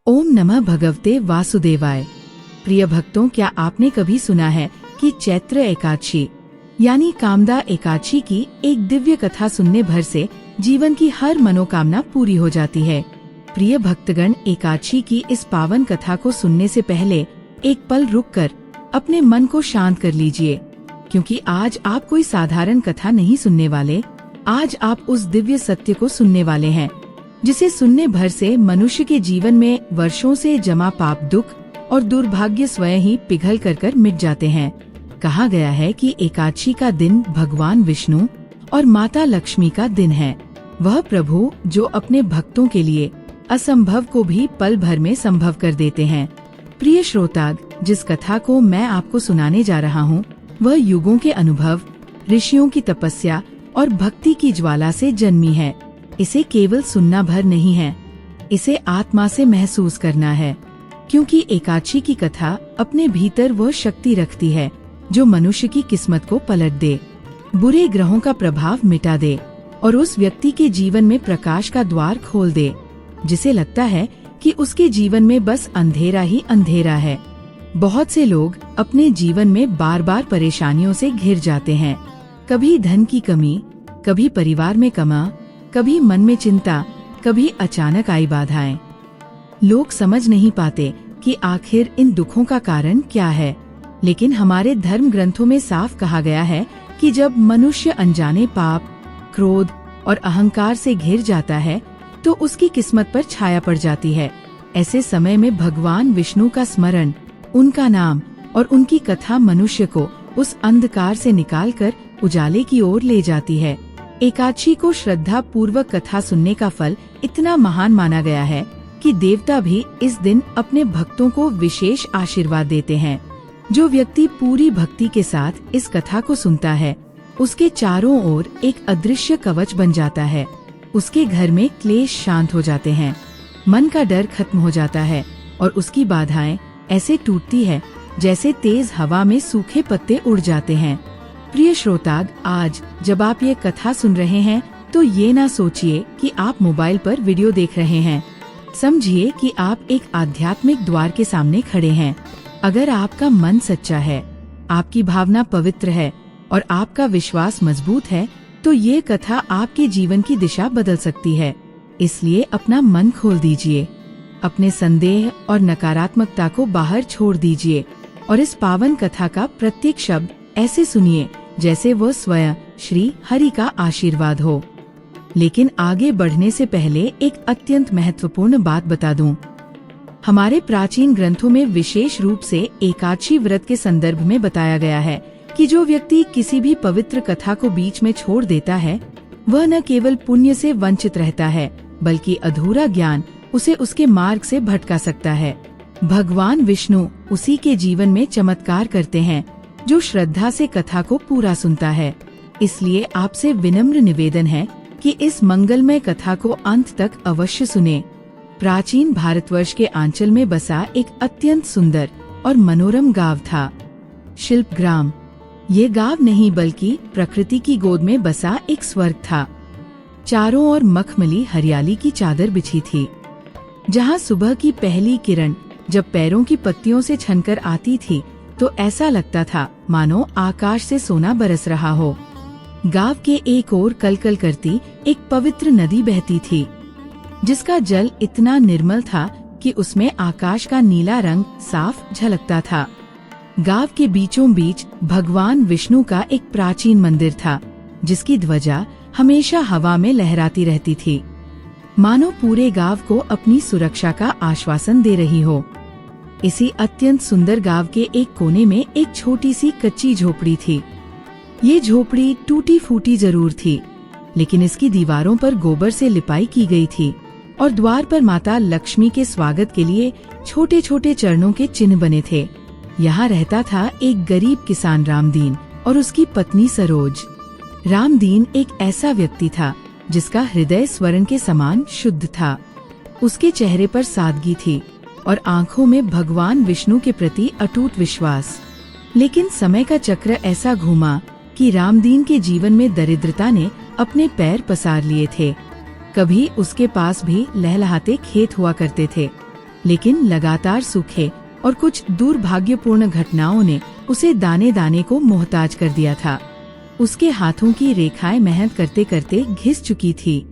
ओम नमः भगवते वासुदेवाय। प्रिय भक्तों, क्या आपने कभी सुना है कि चैत्र एकादशी यानी कामदा एकादशी की एक दिव्य कथा सुनने भर से जीवन की हर मनोकामना पूरी हो जाती है। प्रिय भक्तगण, एकादशी की इस पावन कथा को सुनने से पहले एक पल रुककर अपने मन को शांत कर लीजिए, क्योंकि आज आप कोई साधारण कथा नहीं सुनने वाले। आज आप उस दिव्य सत्य को सुनने वाले हैं जिसे सुनने भर से मनुष्य के जीवन में वर्षों से जमा पाप, दुख और दुर्भाग्य स्वयं ही पिघल कर मिट जाते हैं। कहा गया है कि एकादशी का दिन भगवान विष्णु और माता लक्ष्मी का दिन है। वह प्रभु जो अपने भक्तों के लिए असंभव को भी पल भर में संभव कर देते हैं। प्रिय श्रोताग, जिस कथा को मैं आपको सुनाने जा रहा हूँ, वह युगों के अनुभव, ऋषियों की तपस्या और भक्ति की ज्वाला से जन्मी है। इसे केवल सुनना भर नहीं है, इसे आत्मा से महसूस करना है, क्योंकि एकादशी की कथा अपने भीतर वह शक्ति रखती है जो मनुष्य की किस्मत को पलट दे, बुरे ग्रहों का प्रभाव मिटा दे और उस व्यक्ति के जीवन में प्रकाश का द्वार खोल दे, जिसे लगता है कि उसके जीवन में बस अंधेरा ही अंधेरा है। बहुत से लोग अपने जीवन में बार बार परेशानियों से घिर जाते हैं। कभी धन की कमी, कभी परिवार में कमा, कभी मन में चिंता, कभी अचानक आई बाधाएं। लोग समझ नहीं पाते कि आखिर इन दुखों का कारण क्या है, लेकिन हमारे धर्म ग्रंथों में साफ कहा गया है कि जब मनुष्य अनजाने पाप, क्रोध और अहंकार से घिर जाता है तो उसकी किस्मत पर छाया पड़ जाती है। ऐसे समय में भगवान विष्णु का स्मरण, उनका नाम और उनकी कथा मनुष्य को उस अंधकार से निकालकर उजाले की ओर ले जाती है। एकादशी को श्रद्धा पूर्वक कथा सुनने का फल इतना महान माना गया है कि देवता भी इस दिन अपने भक्तों को विशेष आशीर्वाद देते हैं। जो व्यक्ति पूरी भक्ति के साथ इस कथा को सुनता है, उसके चारों ओर एक अदृश्य कवच बन जाता है। उसके घर में क्लेश शांत हो जाते हैं, मन का डर खत्म हो जाता है और उसकी बाधाएं ऐसे टूटती है जैसे तेज हवा में सूखे पत्ते उड़ जाते हैं। प्रिय श्रोताग, आज जब आप ये कथा सुन रहे हैं तो ये ना सोचिए कि आप मोबाइल पर वीडियो देख रहे हैं। समझिए कि आप एक आध्यात्मिक द्वार के सामने खड़े हैं। अगर आपका मन सच्चा है, आपकी भावना पवित्र है और आपका विश्वास मजबूत है, तो ये कथा आपके जीवन की दिशा बदल सकती है। इसलिए अपना मन खोल दीजिए, अपने संदेह और नकारात्मकता को बाहर छोड़ दीजिए और इस पावन कथा का प्रत्येक शब्द ऐसे सुनिए जैसे वो स्वयं श्री हरि का आशीर्वाद हो। लेकिन आगे बढ़ने से पहले एक अत्यंत महत्वपूर्ण बात बता दूं। हमारे प्राचीन ग्रंथों में विशेष रूप से एकादशी व्रत के संदर्भ में बताया गया है कि जो व्यक्ति किसी भी पवित्र कथा को बीच में छोड़ देता है, वह न केवल पुण्य से वंचित रहता है, बल्कि अधूरा ज्ञान उसे उसके मार्ग से भटका सकता है। भगवान विष्णु उसी के जीवन में चमत्कार करते हैं जो श्रद्धा से कथा को पूरा सुनता है। इसलिए आपसे विनम्र निवेदन है कि इस मंगलमय कथा को अंत तक अवश्य सुने। प्राचीन भारतवर्ष के आंचल में बसा एक अत्यंत सुंदर और मनोरम गांव था, शिल्पग्राम। ये गांव नहीं बल्कि प्रकृति की गोद में बसा एक स्वर्ग था। चारों ओर मखमली हरियाली की चादर बिछी थी, जहाँ सुबह की पहली किरण जब पैरों की पत्तियों से छनकर आती थी तो ऐसा लगता था मानो आकाश से सोना बरस रहा हो। गांव के एक ओर कलकल करती एक पवित्र नदी बहती थी, जिसका जल इतना निर्मल था कि उसमें आकाश का नीला रंग साफ झलकता था। गांव के बीचों बीच भगवान विष्णु का एक प्राचीन मंदिर था, जिसकी ध्वजा हमेशा हवा में लहराती रहती थी, मानो पूरे गांव को अपनी सुरक्षा का आश्वासन दे रही हो। इसी अत्यंत सुंदर गांव के एक कोने में एक छोटी सी कच्ची झोपड़ी थी। ये झोपड़ी टूटी फूटी जरूर थी, लेकिन इसकी दीवारों पर गोबर से लिपाई की गई थी और द्वार पर माता लक्ष्मी के स्वागत के लिए छोटे छोटे चरणों के चिन्ह बने थे। यहाँ रहता था एक गरीब किसान रामदीन और उसकी पत्नी सरोज। रामदीन एक ऐसा व्यक्ति था जिसका हृदय स्वर्ण के समान शुद्ध था। उसके चेहरे पर सादगी थी और आंखों में भगवान विष्णु के प्रति अटूट विश्वास। लेकिन समय का चक्र ऐसा घूमा कि रामदीन के जीवन में दरिद्रता ने अपने पैर पसार लिए थे। कभी उसके पास भी लहलहाते खेत हुआ करते थे, लेकिन लगातार सूखे और कुछ दुर्भाग्यपूर्ण घटनाओं ने उसे दाने दाने को मोहताज कर दिया था। उसके हाथों की रेखाएं मेहनत करते करते घिस चुकी थी।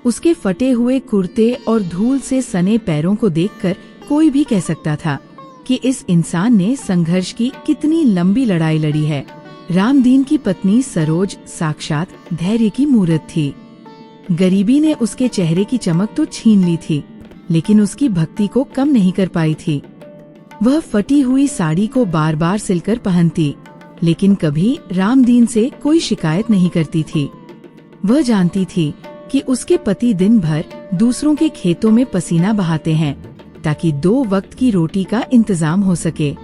उसके फटे हुए कुर्ते और धूल से सने पैरों को देखकर कोई भी कह सकता था कि इस इंसान ने संघर्ष की कितनी लंबी लड़ाई लड़ी है। रामदीन की पत्नी सरोज साक्षात धैर्य की मूरत थी। गरीबी ने उसके चेहरे की चमक तो छीन ली थी, लेकिन उसकी भक्ति को कम नहीं कर पाई थी। वह फटी हुई साड़ी को बार बार सिलकर पहनती, लेकिन कभी रामदीन से कोई शिकायत नहीं करती थी। वह जानती थी कि उसके पति दिन भर दूसरों के खेतों में पसीना बहाते हैं ताकि 2 वक्त की रोटी का इंतजाम हो सके,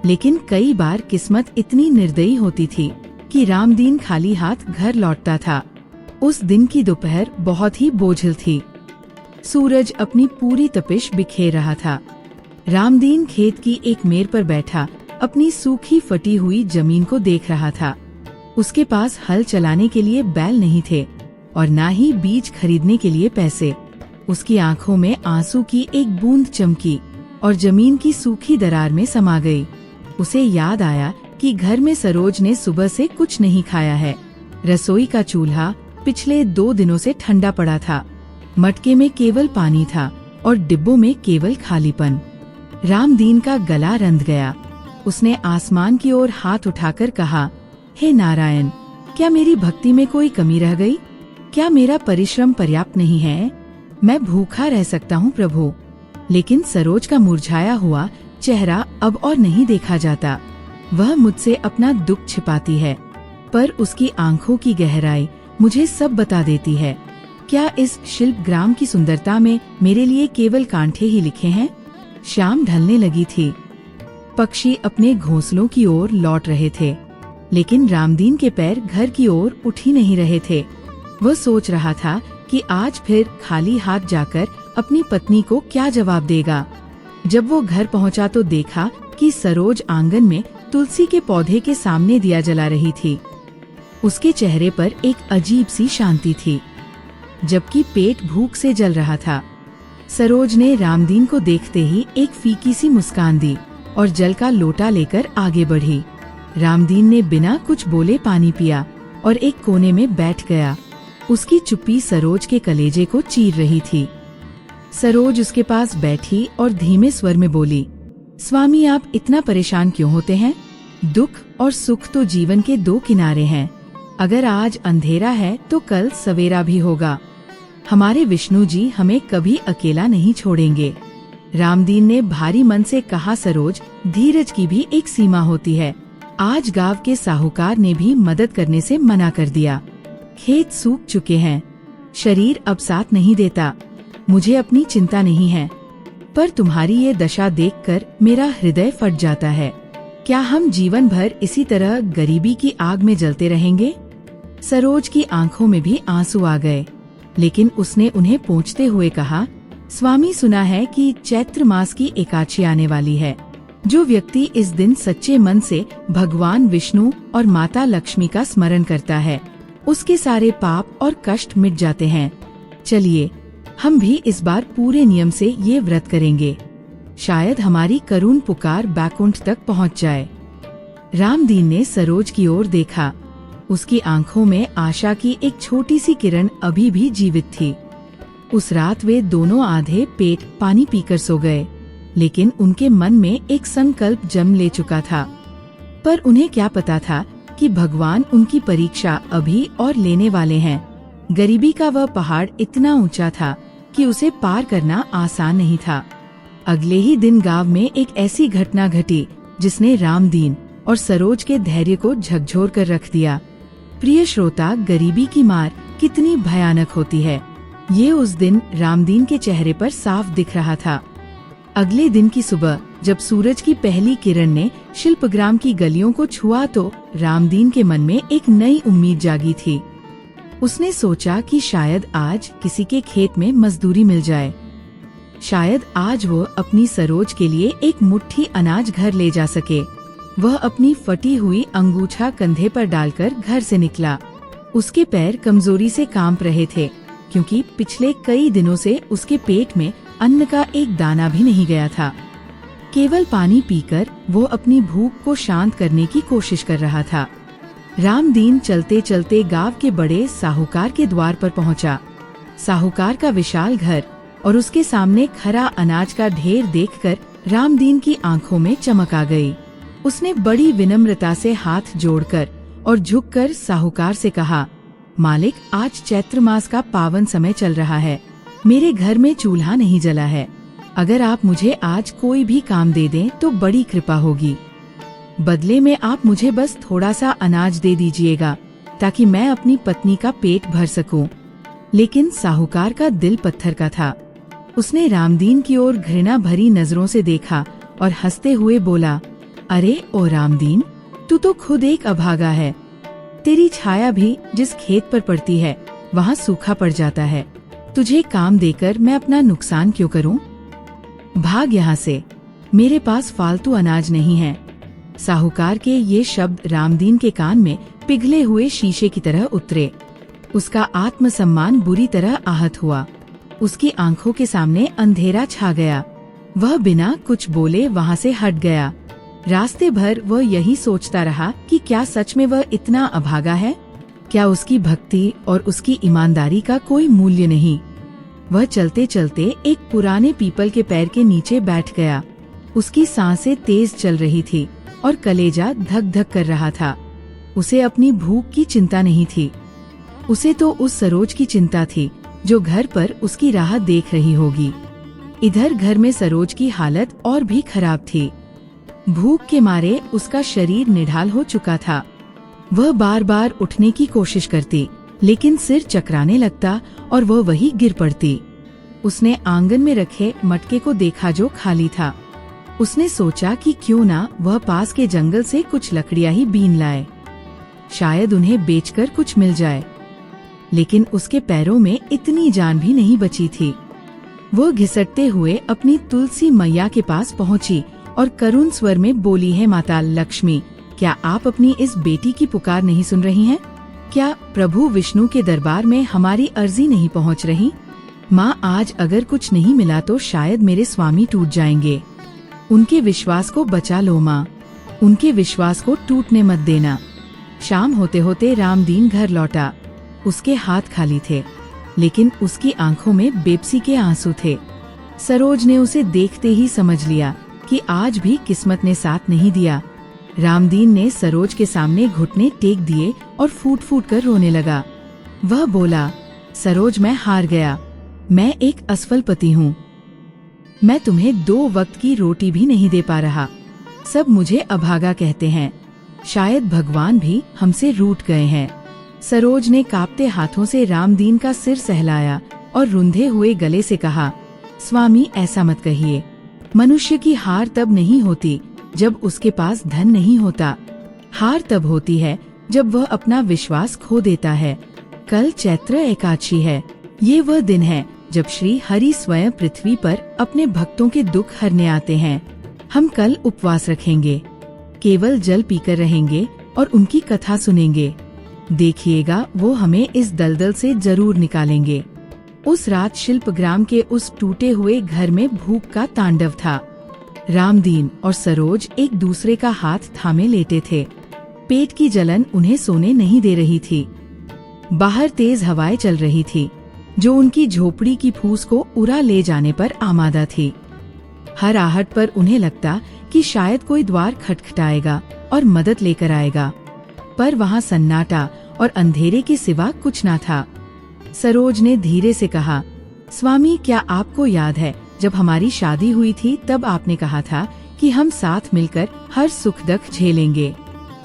लेकिन कई बार किस्मत इतनी निर्दयी होती थी कि रामदीन खाली हाथ घर लौटता था। उस दिन की दोपहर बहुत ही बोझिल थी। सूरज अपनी पूरी तपिश बिखेर रहा था। रामदीन खेत की एक मेड़ पर बैठा अपनी सूखी फटी हुई जमीन को देख रहा था। उसके पास हल चलाने के लिए बैल नहीं थे और न ही बीज खरीदने के लिए पैसे। उसकी आंखों में आंसू की एक बूंद चमकी और जमीन की सूखी दरार में समा गई। उसे याद आया कि घर में सरोज ने सुबह से कुछ नहीं खाया है। रसोई का चूल्हा पिछले 2 दिनों से ठंडा पड़ा था। मटके में केवल पानी था और डिब्बों में केवल खालीपन। रामदीन का गला रंध गया। उसने आसमान की ओर हाथ उठाकर कहा, हे नारायण, क्या मेरी भक्ति में कोई कमी रह गई? क्या मेरा परिश्रम पर्याप्त नहीं है? मैं भूखा रह सकता हूँ प्रभु। लेकिन सरोज का मुरझाया हुआ चेहरा अब और नहीं देखा जाता। वह मुझसे अपना दुख छिपाती है, पर उसकी आंखों की गहराई मुझे सब बता देती है। क्या इस शिल्प ग्राम की सुंदरता में मेरे लिए केवल कांठे ही लिखे हैं? शाम ढलने लगी थी। पक्षी अपने घोंसलों की ओर लौट रहे थे, लेकिन रामदीन के पैर घर की ओर उठ ही नहीं रहे थे। वह सोच रहा था कि आज फिर खाली हाथ जाकर अपनी पत्नी को क्या जवाब देगा। जब वो घर पहुंचा तो देखा कि सरोज आंगन में तुलसी के पौधे के सामने दिया जला रही थी। उसके चेहरे पर एक अजीब सी शांति थी, जबकि पेट भूख से जल रहा था। सरोज ने रामदीन को देखते ही एक फीकी सी मुस्कान दी और जल का लोटा लेकर आगे बढ़ी। रामदीन ने बिना कुछ बोले पानी पिया और एक कोने में बैठ गया। उसकी चुप्पी सरोज के कलेजे को चीर रही थी। सरोज उसके पास बैठी और धीमे स्वर में बोली, स्वामी, आप इतना परेशान क्यों होते हैं? दुख और सुख तो जीवन के 2 किनारे हैं। अगर आज अंधेरा है तो कल सवेरा भी होगा। हमारे विष्णु जी हमें कभी अकेला नहीं छोड़ेंगे। रामदीन ने भारी मन से कहा, सरोज, धीरज की भी एक सीमा होती है। आज गांव के साहूकार ने भी मदद करने से मना कर दिया। खेत सूख चुके हैं, शरीर अब साथ नहीं देता। मुझे अपनी चिंता नहीं है, पर तुम्हारी ये दशा देखकर मेरा हृदय फट जाता है। क्या हम जीवन भर इसी तरह गरीबी की आग में जलते रहेंगे? सरोज की आंखों में भी आंसू आ गए, लेकिन उसने उन्हें पोंछते हुए कहा, स्वामी, सुना है कि चैत्र मास की एकादशी आने वाली है। जो व्यक्ति इस दिन सच्चे मन से भगवान विष्णु और माता लक्ष्मी का स्मरण करता है, उसके सारे पाप और कष्ट मिट जाते हैं। चलिए, हम भी इस बार पूरे नियम से ये व्रत करेंगे। शायद हमारी करुण पुकार बैकुंठ तक पहुंच जाए। रामदीन ने सरोज की ओर देखा। उसकी आंखों में आशा की एक छोटी सी किरण अभी भी जीवित थी। उस रात वे दोनों आधे पेट पानी पीकर सो गए, लेकिन उनके मन में एक संकल्प जन्म ले चुका था। पर उन्हें क्या पता था कि भगवान उनकी परीक्षा अभी और लेने वाले हैं। गरीबी का वह पहाड़ इतना ऊंचा था कि उसे पार करना आसान नहीं था। अगले ही दिन गांव में एक ऐसी घटना घटी जिसने रामदीन और सरोज के धैर्य को झकझोर कर रख दिया। प्रिय श्रोता, गरीबी की मार कितनी भयानक होती है, ये उस दिन रामदीन के चेहरे पर साफ दिख रहा था। अगले दिन की सुबह जब सूरज की पहली किरण ने शिल्पग्राम की गलियों को छुआ तो रामदीन के मन में एक नई उम्मीद जागी थी। उसने सोचा कि शायद आज किसी के खेत में मजदूरी मिल जाए। शायद आज वो अपनी सरोज के लिए एक मुट्ठी अनाज घर ले जा सके। वह अपनी फटी हुई अंगूछा कंधे पर डालकर घर से निकला। उसके पैर कमजोरी से कांप रहे थे, क्योंकि पिछले कई दिनों से उसके पेट में अन्न का एक दाना भी नहीं गया था। केवल पानी पीकर वो अपनी भूख को शांत करने की कोशिश कर रहा था। रामदीन चलते चलते गांव के बड़े साहूकार के द्वार पर पहुंचा। साहूकार का विशाल घर और उसके सामने खरा अनाज का ढेर देखकर रामदीन की आंखों में चमक आ गई। उसने बड़ी विनम्रता से हाथ जोड़कर और झुककर साहूकार से कहा, मालिक, आज चैत्र मास का पावन समय चल रहा है। मेरे घर में चूल्हा नहीं जला है। अगर आप मुझे आज कोई भी काम दे दें तो बड़ी कृपा होगी। बदले में आप मुझे बस थोड़ा सा अनाज दे दीजिएगा ताकि मैं अपनी पत्नी का पेट भर सकूं। लेकिन साहूकार का दिल पत्थर का था। उसने रामदीन की ओर घृणा भरी नजरों से देखा और हंसते हुए बोला, अरे ओ रामदीन, तू तो खुद एक अभागा है। तेरी छाया भी जिस खेत पर पड़ती है वहाँ सूखा पड़ जाता है। तुझे काम देकर मैं अपना नुकसान क्यों करूं? भाग यहाँ से, मेरे पास फालतू अनाज नहीं है। साहूकार के ये शब्द रामदीन के कान में पिघले हुए शीशे की तरह उतरे। उसका आत्मसम्मान बुरी तरह आहत हुआ। उसकी आंखों के सामने अंधेरा छा गया। वह बिना कुछ बोले वहाँ से हट गया। रास्ते भर वह यही सोचता रहा कि क्या सच में वह इतना अभागा है? क्या उसकी भक्ति और उसकी ईमानदारी का कोई मूल्य नहीं? वह चलते चलते एक पुराने पीपल के पैर के नीचे बैठ गया। उसकी सांसें तेज चल रही थी और कलेजा धक धक कर रहा था। उसे अपनी भूख की चिंता नहीं थी। उसे तो उस सरोज की चिंता थी जो घर पर उसकी राह देख रही होगी। इधर घर में सरोज की हालत और भी खराब थी। भूख के मारे उसका शरीर निढाल हो चुका था। वह बार बार उठने की कोशिश करती, लेकिन सिर चकराने लगता और वह वहीं गिर पड़ती। उसने आंगन में रखे मटके को देखा जो खाली था। उसने सोचा कि क्यों ना वह पास के जंगल से कुछ लकड़ियां ही बीन लाए, शायद उन्हें बेचकर कुछ मिल जाए। लेकिन उसके पैरों में इतनी जान भी नहीं बची थी। वो घिसटते हुए अपनी तुलसी मैया के पास पहुंची और करुण स्वर में बोली, है माता लक्ष्मी, क्या आप अपनी इस बेटी की पुकार नहीं सुन रही हैं? क्या प्रभु विष्णु के दरबार में हमारी अर्जी नहीं पहुंच रही? माँ, आज अगर कुछ नहीं मिला तो शायद मेरे स्वामी टूट जाएंगे। उनके विश्वास को बचा लो माँ, उनके विश्वास को टूटने मत देना। शाम होते होते रामदीन घर लौटा। उसके हाथ खाली थे, लेकिन उसकी आंखों में बेबसी के आंसू थे। सरोज ने उसे देखते ही समझ लिया कि आज भी किस्मत ने साथ नहीं दिया। रामदीन ने सरोज के सामने घुटने टेक दिए और फूट फूट कर रोने लगा। वह बोला, सरोज, मैं हार गया। मैं एक असफल पति हूँ। मैं तुम्हें 2 वक्त की रोटी भी नहीं दे पा रहा। सब मुझे अभागा कहते हैं। शायद भगवान भी हमसे रूठ गए हैं। सरोज ने कांपते हाथों से रामदीन का सिर सहलाया और रुंधे हुए गले से कहा, स्वामी, ऐसा मत कहिए। मनुष्य की हार तब नहीं होती जब उसके पास धन नहीं होता। हार तब होती है जब वह अपना विश्वास खो देता है। कल चैत्र एकादशी है। ये वह दिन है जब श्री हरि स्वयं पृथ्वी पर अपने भक्तों के दुख हरने आते हैं। हम कल उपवास रखेंगे, केवल जल पीकर रहेंगे और उनकी कथा सुनेंगे। देखिएगा, वो हमें इस दलदल से जरूर निकालेंगे। उस रात शिल्पग्राम के उस टूटे हुए घर में भूख का तांडव था। रामदीन और सरोज एक दूसरे का हाथ थामे लेटे थे। पेट की जलन उन्हें सोने नहीं दे रही थी। बाहर तेज हवाएं चल रही थी जो उनकी झोपड़ी की फूस को उड़ा ले जाने पर आमादा थी। हर आहट पर उन्हें लगता कि शायद कोई द्वार खटखटाएगा और मदद लेकर आएगा, पर वहाँ सन्नाटा और अंधेरे के सिवा कुछ न था। सरोज ने धीरे से कहा, स्वामी, क्या आपको याद है जब हमारी शादी हुई थी तब आपने कहा था कि हम साथ मिलकर हर सुख दुख झेलेंगे।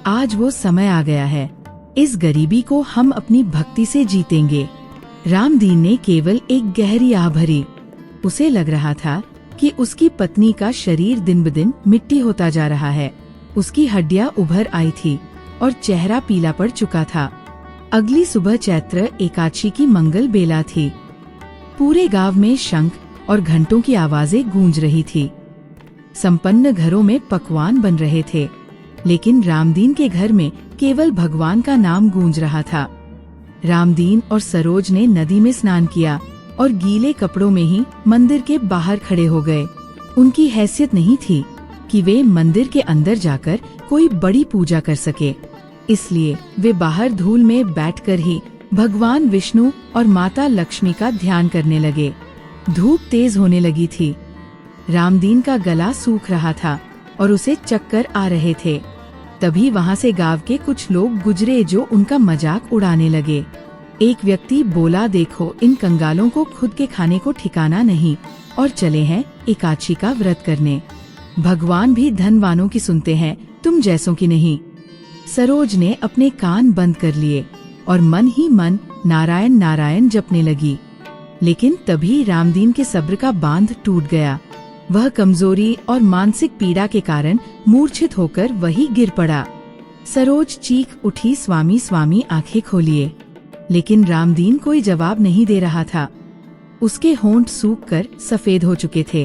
आज वो समय आ गया है। इस गरीबी को हम अपनी भक्ति से जीतेंगे। रामदीन ने केवल एक गहरी आह भरी। उसे लग रहा था कि उसकी पत्नी का शरीर दिन ब दिन मिट्टी होता जा रहा है। उसकी हड्डियां उभर आई थी और चेहरा पीला पड़ चुका था। अगली सुबह चैत्र एकादशी की मंगल बेला थी। पूरे गांव में शंख और घंटों की आवाजें गूंज रही थी। संपन्न घरों में पकवान बन रहे थे, लेकिन रामदीन के घर में केवल भगवान का नाम गूंज रहा था। रामदीन और सरोज ने नदी में स्नान किया और गीले कपड़ों में ही मंदिर के बाहर खड़े हो गए। उनकी हैसियत नहीं थी कि वे मंदिर के अंदर जाकर कोई बड़ी पूजा कर सके, इसलिए वे बाहर धूल में बैठकर ही भगवान विष्णु और माता लक्ष्मी का ध्यान करने लगे। धूप तेज होने लगी थी। रामदीन का गला सूख रहा था और उसे चक्कर आ रहे थे। तभी वहाँ से गांव के कुछ लोग गुजरे जो उनका मजाक उड़ाने लगे। एक व्यक्ति बोला, देखो इन कंगालों को खुद के खाने को ठिकाना नहीं और चले हैं एकादशी का व्रत करने। भगवान भी धनवानों की सुनते हैं, तुम जैसों की नहीं। सरोज ने अपने कान बंद कर लिए और मन ही मन नारायण नारायण जपने लगी। लेकिन तभी रामदीन के सब्र का बांध टूट गया। वह कमजोरी और मानसिक पीड़ा के कारण मूर्छित होकर वही गिर पड़ा। सरोज चीख उठी, स्वामी स्वामी आंखें खोलिए। लेकिन रामदीन कोई जवाब नहीं दे रहा था। उसके होंठ सूखकर सफेद हो चुके थे।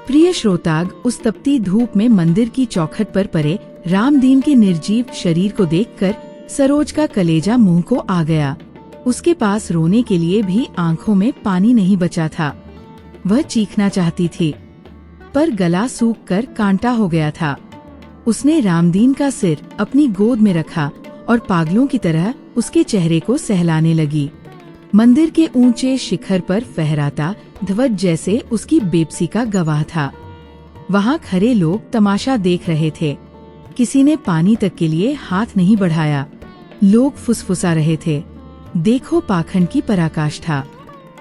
प्रिय श्रोताग, उस तपती धूप में मंदिर की चौखट पर पड़े रामदीन के निर्जीव शरीर को देखकर सरोज का कलेजा मुंह को आ गया। उसके पास रोने के लिए भी आंखों में पानी नहीं बचा था। वह चीखना चाहती थी, पर गला सूखकर कांटा हो गया था। उसने रामदीन का सिर अपनी गोद में रखा और पागलों की तरह उसके चेहरे को सहलाने लगी। मंदिर के ऊंचे शिखर पर फहराता ध्वज जैसे उसकी बेबसी का गवाह था। वहाँ खड़े लोग तमाशा देख रहे थे। किसी ने पानी तक के लिए हाथ नहीं बढ़ाया। लोग फुसफुसा रहे थे, देखो पाखंड की पराकाष्ठा।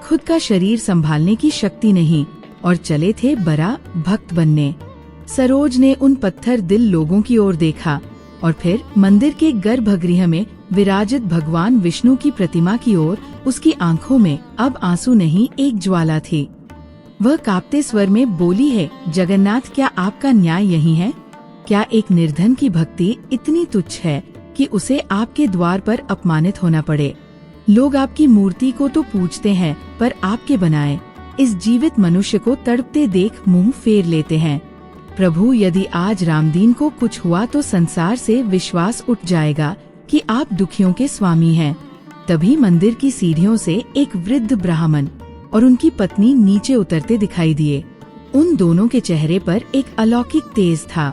खुद का शरीर संभालने की शक्ति नहीं और चले थे बड़ा भक्त बनने। सरोज ने उन पत्थर दिल लोगों की ओर देखा और फिर मंदिर के गर्भगृह में विराजित भगवान विष्णु की प्रतिमा की ओर। उसकी आंखों में अब आंसू नहीं, एक ज्वाला थी। वह कांपते स्वर में बोली, है जगन्नाथ, क्या आपका न्याय यही है? क्या एक निर्धन की भक्ति इतनी तुच्छ है कि उसे आपके द्वार पर अपमानित होना पड़े? लोग आपकी मूर्ति को तो पूजते हैं, पर आपके बनाए इस जीवित मनुष्य को तड़पते देख मुंह फेर लेते हैं। प्रभु, यदि आज रामदीन को कुछ हुआ तो संसार से विश्वास उठ जाएगा कि आप दुखियों के स्वामी हैं। तभी मंदिर की सीढ़ियों से एक वृद्ध ब्राह्मण और उनकी पत्नी नीचे उतरते दिखाई दिए। उन दोनों के चेहरे पर एक अलौकिक तेज था।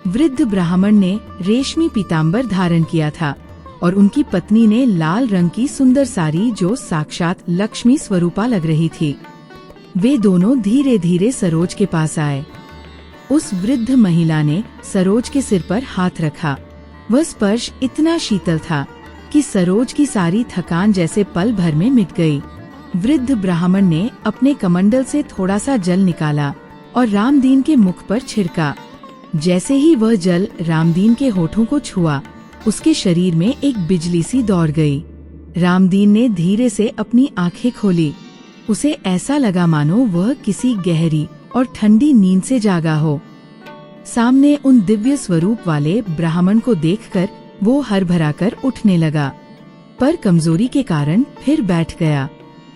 वृद्ध ब्राह्मण ने रेशमी पीताम्बर धारण किया था और उनकी पत्नी ने लाल रंग की सुंदर साड़ी जो साक्षात लक्ष्मी स्वरूपा लग रही थी। वे दोनों धीरे धीरे सरोज के पास आए। उस वृद्ध महिला ने सरोज के सिर पर हाथ रखा। वह स्पर्श इतना शीतल था कि सरोज की सारी थकान जैसे पल भर में मिट गई। वृद्ध ब्राह्मण ने अपने कमंडल से थोड़ा सा जल निकाला और रामदीन के मुख पर छिड़का। जैसे ही वह जल रामदीन के होठों को छुआ, उसके शरीर में एक बिजली सी दौड़ गई। रामदीन ने धीरे से अपनी आंखें खोली। उसे ऐसा लगा मानो वह किसी गहरी और ठंडी नींद से जागा हो। सामने उन दिव्य स्वरूप वाले ब्राह्मण को देखकर वो हरभराकर उठने लगा, पर कमजोरी के कारण फिर बैठ गया।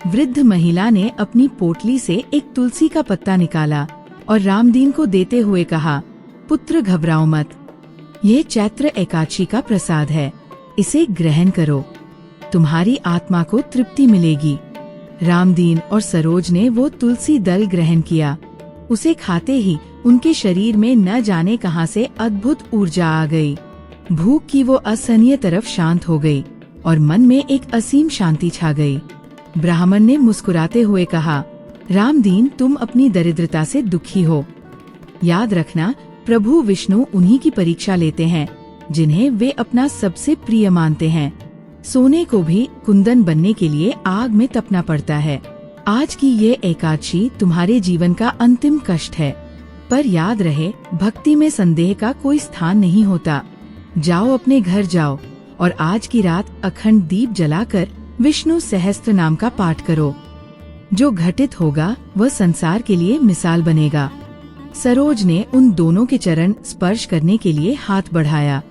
वृद्ध महिला ने अपनी पोटली से एक तुलसी का पत्ता निकाला और रामदीन को देते हुए कहा, पुत्र घबराओ मत, यह चैत्र एकादशी का प्रसाद है, इसे ग्रहण करो, तुम्हारी आत्मा को तृप्ति मिलेगी। रामदीन और सरोज ने वो तुलसी दल ग्रहण किया। उसे खाते ही उनके शरीर में न जाने कहां से अद्भुत ऊर्जा आ गई। भूख की वो असहनीय तरफ शांत हो गई और मन में एक असीम शांति छा गई। ब्राह्मण ने मुस्कुराते हुए कहा, रामदीन, तुम अपनी दरिद्रता से दुखी हो। याद रखना, प्रभु विष्णु उन्हीं की परीक्षा लेते हैं जिन्हें वे अपना सबसे प्रिय मानते हैं। सोने को भी कुंदन बनने के लिए आग में तपना पड़ता है। आज की ये एकादशी तुम्हारे जीवन का अंतिम कष्ट है, पर याद रहे, भक्ति में संदेह का कोई स्थान नहीं होता। जाओ, अपने घर जाओ और आज की रात अखंड दीप जलाकर विष्णु सहस्त्र नाम का पाठ करो। जो घटित होगा वह संसार के लिए मिसाल बनेगा। सरोज ने उन दोनों के चरण स्पर्श करने के लिए हाथ बढ़ाया,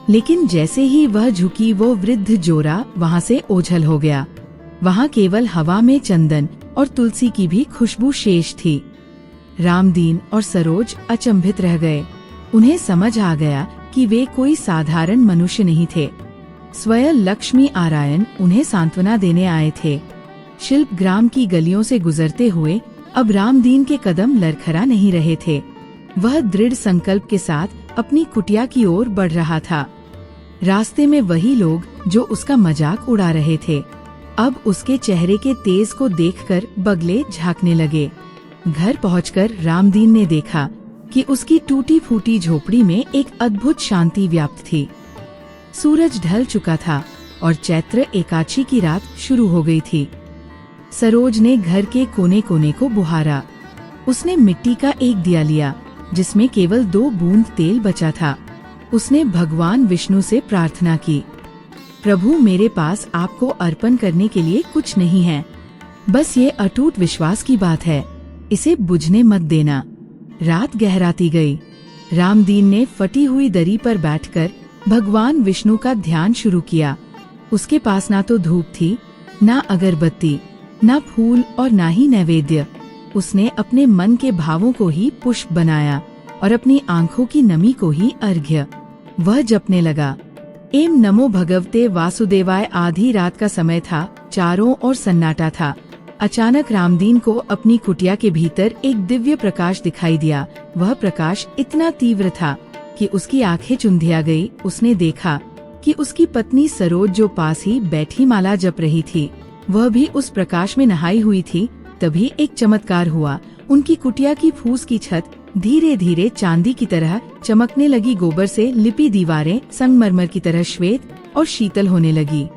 लेकिन जैसे ही वह झुकी वो वृद्ध जोरा वहाँ से ओझल हो गया। वहाँ केवल हवा में चंदन और तुलसी की भी खुशबू शेष थी। रामदीन और सरोज अचंभित रह गए। उन्हें समझ आ गया कि वे कोई साधारण मनुष्य नहीं थे। स्वयं लक्ष्मी नारायण उन्हें सांत्वना देने आए थे। शिल्प ग्राम की गलियों से गुजरते हुए अब रामदीन के कदम लरखरा नहीं रहे थे। वह दृढ़ संकल्प के साथ अपनी कुटिया की ओर बढ़ रहा था। रास्ते में वही लोग जो उसका मजाक उड़ा रहे थे, अब उसके चेहरे के तेज को देखकर बगले झांकने लगे। घर पहुंचकर रामदीन ने देखा कि उसकी टूटी फूटी झोपड़ी में एक अद्भुत शांति व्याप्त थी। सूरज ढल चुका था और चैत्र एकादशी की रात शुरू हो गई थी। सरोज ने घर के कोने कोने को बुहारा। उसने मिट्टी का एक दिया लिया जिसमें केवल 2 बूंद तेल बचा था। उसने भगवान विष्णु से प्रार्थना की, प्रभु मेरे पास आपको अर्पण करने के लिए कुछ नहीं है, बस ये अटूट विश्वास की बात है, इसे बुझने मत देना। रात गहराती गई। रामदीन ने फटी हुई दरी पर बैठकर भगवान विष्णु का ध्यान शुरू किया। उसके पास ना तो धूप थी, ना अगरबत्ती, ना फूल और ना ही नैवेद्य। उसने अपने मन के भावों को ही पुष्प बनाया और अपनी आंखों की नमी को ही अर्घ्य। वह जपने लगा, एम नमो भगवते वासुदेवाय। आधी रात का समय था, चारों ओर सन्नाटा था। अचानक रामदीन को अपनी कुटिया के भीतर एक दिव्य प्रकाश दिखाई दिया। वह प्रकाश इतना तीव्र था कि उसकी आंखें चुंधिया गई। उसने देखा कि उसकी पत्नी सरोज जो पास ही बैठी माला जप रही थी, वह भी उस प्रकाश में नहाई हुई थी। तभी एक चमत्कार हुआ। उनकी कुटिया की फूस की छत धीरे धीरे चांदी की तरह चमकने लगी। गोबर से लिपी दीवारें संगमरमर की तरह श्वेत और शीतल होने लगी।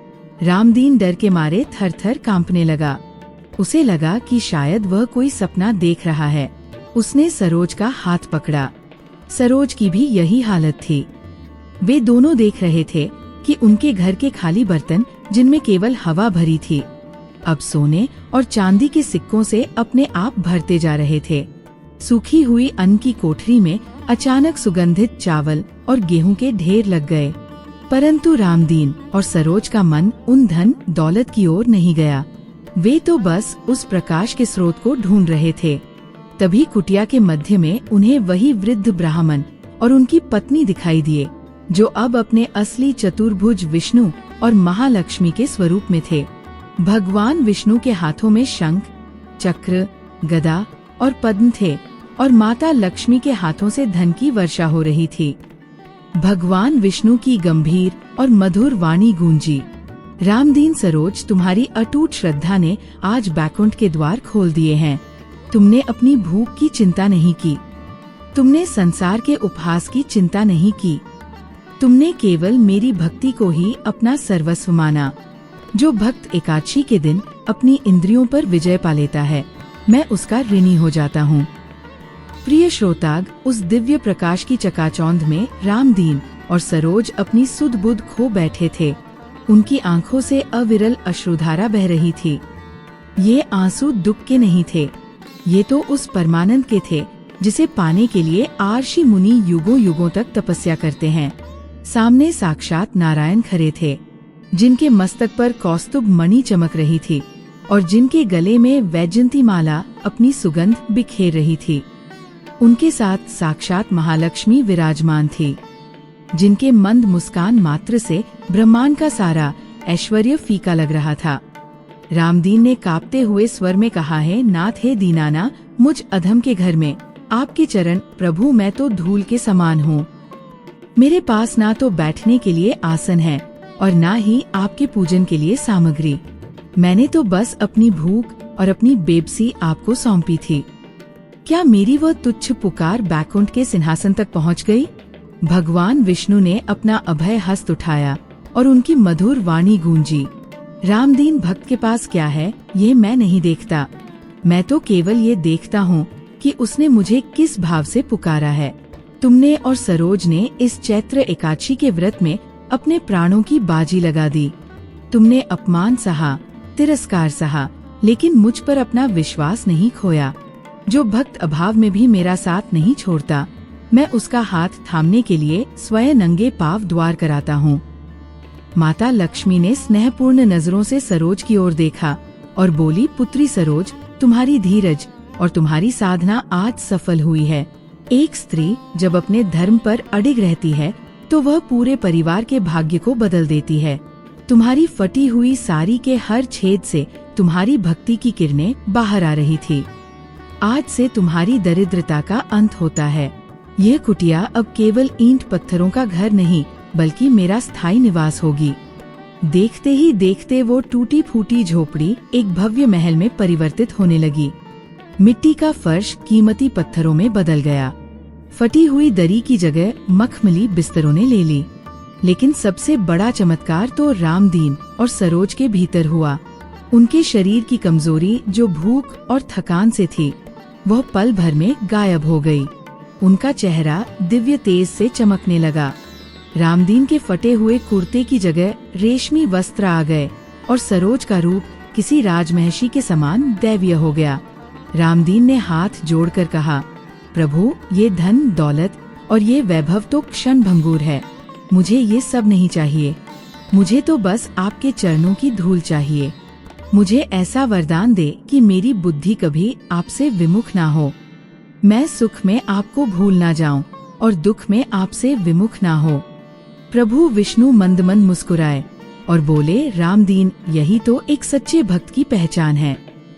रामदीन डर के मारे थर थर कांपने लगा। उसे लगा कि शायद वह कोई सपना देख रहा है। उसने सरोज का हाथ पकड़ा। सरोज की भी यही हालत थी। वे दोनों देख रहे थे कि उनके घर के खाली बर्तन, जिनमें केवल हवा भरी थी, अब सोने और चांदी के सिक्कों से अपने आप भरते जा रहे थे। सूखी हुई अन्न की कोठरी में अचानक सुगंधित चावल और गेहूं के ढेर लग गए। परंतु रामदीन और सरोज का मन उन धन दौलत की ओर नहीं गया। वे तो बस उस प्रकाश के स्रोत को ढूंढ रहे थे। तभी कुटिया के मध्य में उन्हें वही वृद्ध ब्राह्मण और उनकी पत्नी दिखाई दिए, जो अब अपने असली चतुर्भुज विष्णु और महालक्ष्मी के स्वरूप में थे। भगवान विष्णु के हाथों में शंख, चक्र, गदा और पद्म थे और माता लक्ष्मी के हाथों से धन की वर्षा हो रही थी। भगवान विष्णु की गंभीर और मधुर वाणी गूंजी, रामदीन सरोज, तुम्हारी अटूट श्रद्धा ने आज बैकुंठ के द्वार खोल दिए हैं। तुमने अपनी भूख की चिंता नहीं की, तुमने संसार के उपहास की चिंता नहीं की, तुमने केवल मेरी भक्ति को ही अपना सर्वस्व माना। जो भक्त एकादशी के दिन अपनी इंद्रियों पर विजय पा लेता है, मैं उसका ऋणी हो जाता हूँ। प्रिय श्रोताग, उस दिव्य प्रकाश की चकाचौंध में रामदीन और सरोज अपनी सुध बुध खो बैठे थे। उनकी आंखों से अविरल अश्रुधारा बह रही थी। ये आंसू दुख के नहीं थे, ये तो उस परमानंद के थे जिसे पाने के लिए आर्षि मुनि युगों युगों तक तपस्या करते हैं। सामने साक्षात नारायण खड़े थे, जिनके मस्तक पर कौस्तुभ मणि चमक रही थी और जिनके गले में वैजयंती माला अपनी सुगंध बिखेर रही थी। उनके साथ साक्षात महालक्ष्मी विराजमान थी, जिनके मंद मुस्कान मात्र से ब्रह्मांड का सारा ऐश्वर्य फीका लग रहा था। रामदीन ने कांपते हुए स्वर में कहा है, नाथ हे दीनाना, मुझ अधम के घर में आपके चरण प्रभु, मैं तो धूल के समान हूँ। मेरे पास ना तो बैठने के लिए आसन है और ना ही आपके पूजन के लिए सामग्री। मैंने तो बस अपनी भूख और अपनी बेबसी आपको सौंपी थी। क्या मेरी वह तुच्छ पुकार बैकुंठ के सिंहासन तक पहुँच गई? भगवान विष्णु ने अपना अभय हस्त उठाया और उनकी मधुर वाणी गूंजी, रामदीन भक्त के पास क्या है ये मैं नहीं देखता, मैं तो केवल ये देखता हूँ कि उसने मुझे किस भाव से पुकारा है। तुमने और सरोज ने इस चैत्र एकादशी के व्रत में अपने प्राणों की बाजी लगा दी। तुमने अपमान सहा, तिरस्कार सहा, लेकिन मुझ पर अपना विश्वास नहीं खोया। जो भक्त अभाव में भी मेरा साथ नहीं छोड़ता, मैं उसका हाथ थामने के लिए स्वयं नंगे पांव द्वार कराता हूँ। माता लक्ष्मी ने स्नेहपूर्ण नजरों से सरोज की ओर देखा और बोली, पुत्री सरोज, तुम्हारी धीरज और तुम्हारी साधना आज सफल हुई है। एक स्त्री जब अपने धर्म पर अडिग रहती है तो वह पूरे परिवार के भाग्य को बदल देती है। तुम्हारी फटी हुई साड़ी के हर छेद से तुम्हारी भक्ति की किरणें बाहर आ रही थी। आज से तुम्हारी दरिद्रता का अंत होता है। यह कुटिया अब केवल ईंट पत्थरों का घर नहीं बल्कि मेरा स्थायी निवास होगी। देखते ही देखते वो टूटी फूटी झोपड़ी एक भव्य महल में परिवर्तित होने लगी। मिट्टी का फर्श कीमती पत्थरों में बदल गया। फटी हुई दरी की जगह मखमली बिस्तरों ने ले ली। लेकिन सबसे बड़ा चमत्कार तो रामदीन और सरोज के भीतर हुआ। उनके शरीर की कमजोरी जो भूख और थकान से थी, वह पल भर में गायब हो गई। उनका चेहरा दिव्य तेज से चमकने लगा। रामदीन के फटे हुए कुर्ते की जगह रेशमी वस्त्र आ गए और सरोज का रूप किसी राजमहिषी के समान दैवीय हो गया। रामदीन ने हाथ जोड़कर कहा, प्रभु, ये धन दौलत और ये वैभव तो क्षण भंगुर है। मुझे ये सब नहीं चाहिए। मुझे तो बस आपके चरणों की धूल चाहिए। मुझे ऐसा वरदान दे कि मेरी बुद्धि कभी आपसे विमुख ना हो। मैं सुख में आपको भूल ना जाऊं और दुख में आपसे विमुख ना हो। प्रभु विष्णु मंद मंद मुस्कुराए और बोले, रामदीन, यही तो एक सच्चे भक्त की पहचान है।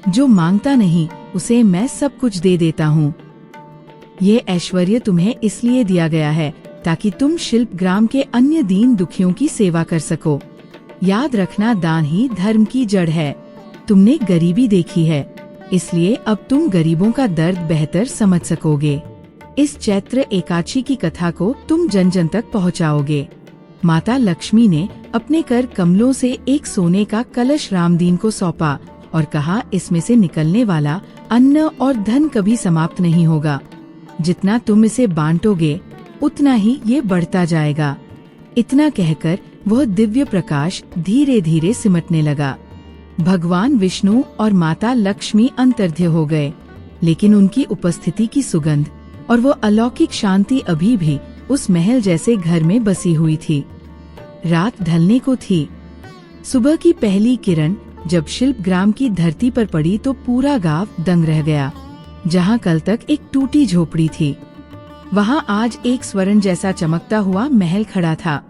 जो मांगता नहीं उसे मैं सब कुछ दे देता हूँ। ये ऐश्वर्य तुम्हें इसलिए दिया गया है ताकि तुम शिल्पग्राम के अन्य दीन दुखियों की सेवा कर सको। याद रखना, दान ही धर्म की जड़ है। तुमने गरीबी देखी है, इसलिए अब तुम गरीबों का दर्द बेहतर समझ सकोगे। इस चैत्र एकादशी की कथा को तुम जन जन तक पहुँचाओगे। माता लक्ष्मी ने अपने कर कमलों से एक सोने का कलश रामदीन को सौंपा और कहा, इसमें से निकलने वाला अन्न और धन कभी समाप्त नहीं होगा। जितना तुम इसे बांटोगे उतना ही ये बढ़ता जाएगा। इतना कहकर वह दिव्य प्रकाश धीरे धीरे सिमटने लगा। भगवान विष्णु और माता लक्ष्मी अंतर्ध्य हो गए, लेकिन उनकी उपस्थिति की सुगंध और वो अलौकिक शांति अभी भी उस महल जैसे घर में बसी हुई थी। रात ढलने को थी। सुबह की पहली किरण जब शिल्पग्राम की धरती पर पड़ी तो पूरा गांव दंग रह गया। जहां कल तक एक टूटी झोपड़ी थी, वहां आज एक स्वर्ण जैसा चमकता हुआ महल खड़ा था।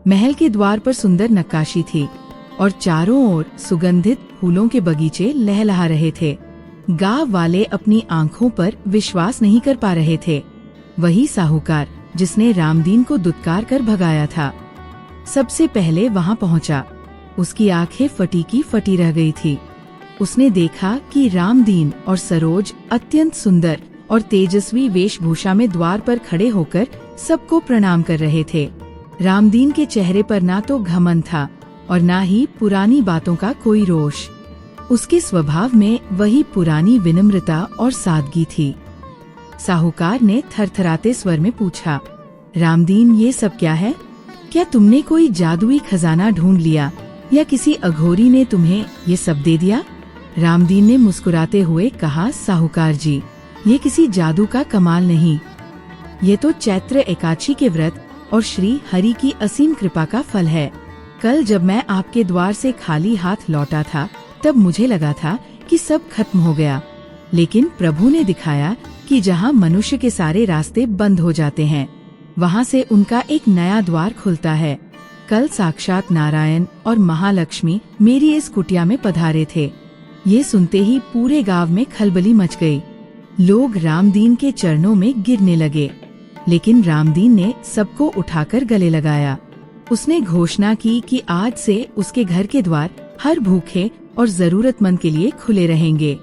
महल के द्वार पर सुंदर नक्काशी थी और चारों ओर सुगंधित फूलों के बगीचे लहलहा रहे थे। गांव वाले अपनी आंखों पर विश्वास नहीं कर पा रहे थे। वही साहूकार जिसने रामदीन को दुत्कार कर भगाया था, सबसे पहले वहां पहुंचा। उसकी आंखें फटी की फटी रह गई थी। उसने देखा कि रामदीन और सरोज अत्यंत सुंदर और तेजस्वी वेशभूषा में द्वार पर खड़े होकर सबको प्रणाम कर रहे थे। रामदीन के चेहरे पर ना तो घमंड था और ना ही पुरानी बातों का कोई रोष। उसके स्वभाव में वही पुरानी विनम्रता और सादगी थी। साहूकार ने थरथराते स्वर में पूछा, रामदीन, ये सब क्या है? क्या तुमने कोई जादुई खजाना ढूंढ लिया या किसी अघोरी ने तुम्हें ये सब दे दिया? रामदीन ने मुस्कुराते हुए कहा, साहूकार जी, ये किसी जादू का कमाल नहीं। ये तो चैत्र एकादशी के व्रत और श्री हरि की असीम कृपा का फल है। कल जब मैं आपके द्वार से खाली हाथ लौटा था तब मुझे लगा था कि सब खत्म हो गया, लेकिन प्रभु ने दिखाया कि जहाँ मनुष्य के सारे रास्ते बंद हो जाते हैं, वहाँ से उनका एक नया द्वार खुलता है। कल साक्षात नारायण और महालक्ष्मी मेरी इस कुटिया में पधारे थे। ये सुनते ही पूरे गांव में खलबली मच गई। लोग रामदीन के चरणों में गिरने लगे, लेकिन रामदीन ने सबको उठाकर गले लगाया। उसने घोषणा की कि आज से उसके घर के द्वार हर भूखे और जरूरतमंद के लिए खुले रहेंगे।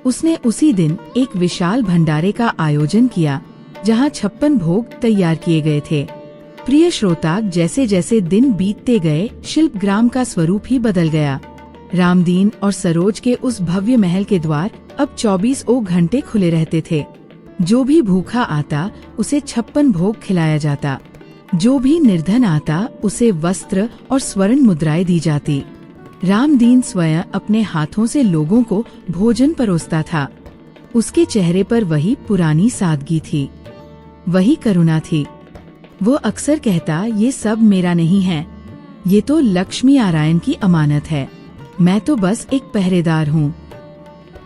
उसने उसी दिन एक विशाल भंडारे का आयोजन किया, जहां 56 भोग तैयार किए गए थे। प्रिय श्रोता, जैसे जैसे दिन बीतते गए, शिल्पग्राम का स्वरूप ही बदल गया। रामदीन और सरोज के उस भव्य महल के द्वार अब 24 घंटे खुले रहते थे। जो भी भूखा आता उसे 56 भोग खिलाया जाता। जो भी निर्धन आता उसे वस्त्र और स्वर्ण मुद्राएं दी जाती। रामदीन स्वयं अपने हाथों से लोगों को भोजन परोसता था। उसके चेहरे पर वही पुरानी सादगी थी, वही करुणा थी। वो अक्सर कहता, ये सब मेरा नहीं है, ये तो लक्ष्मी नारायण की अमानत है। मैं तो बस एक पहरेदार हूँ।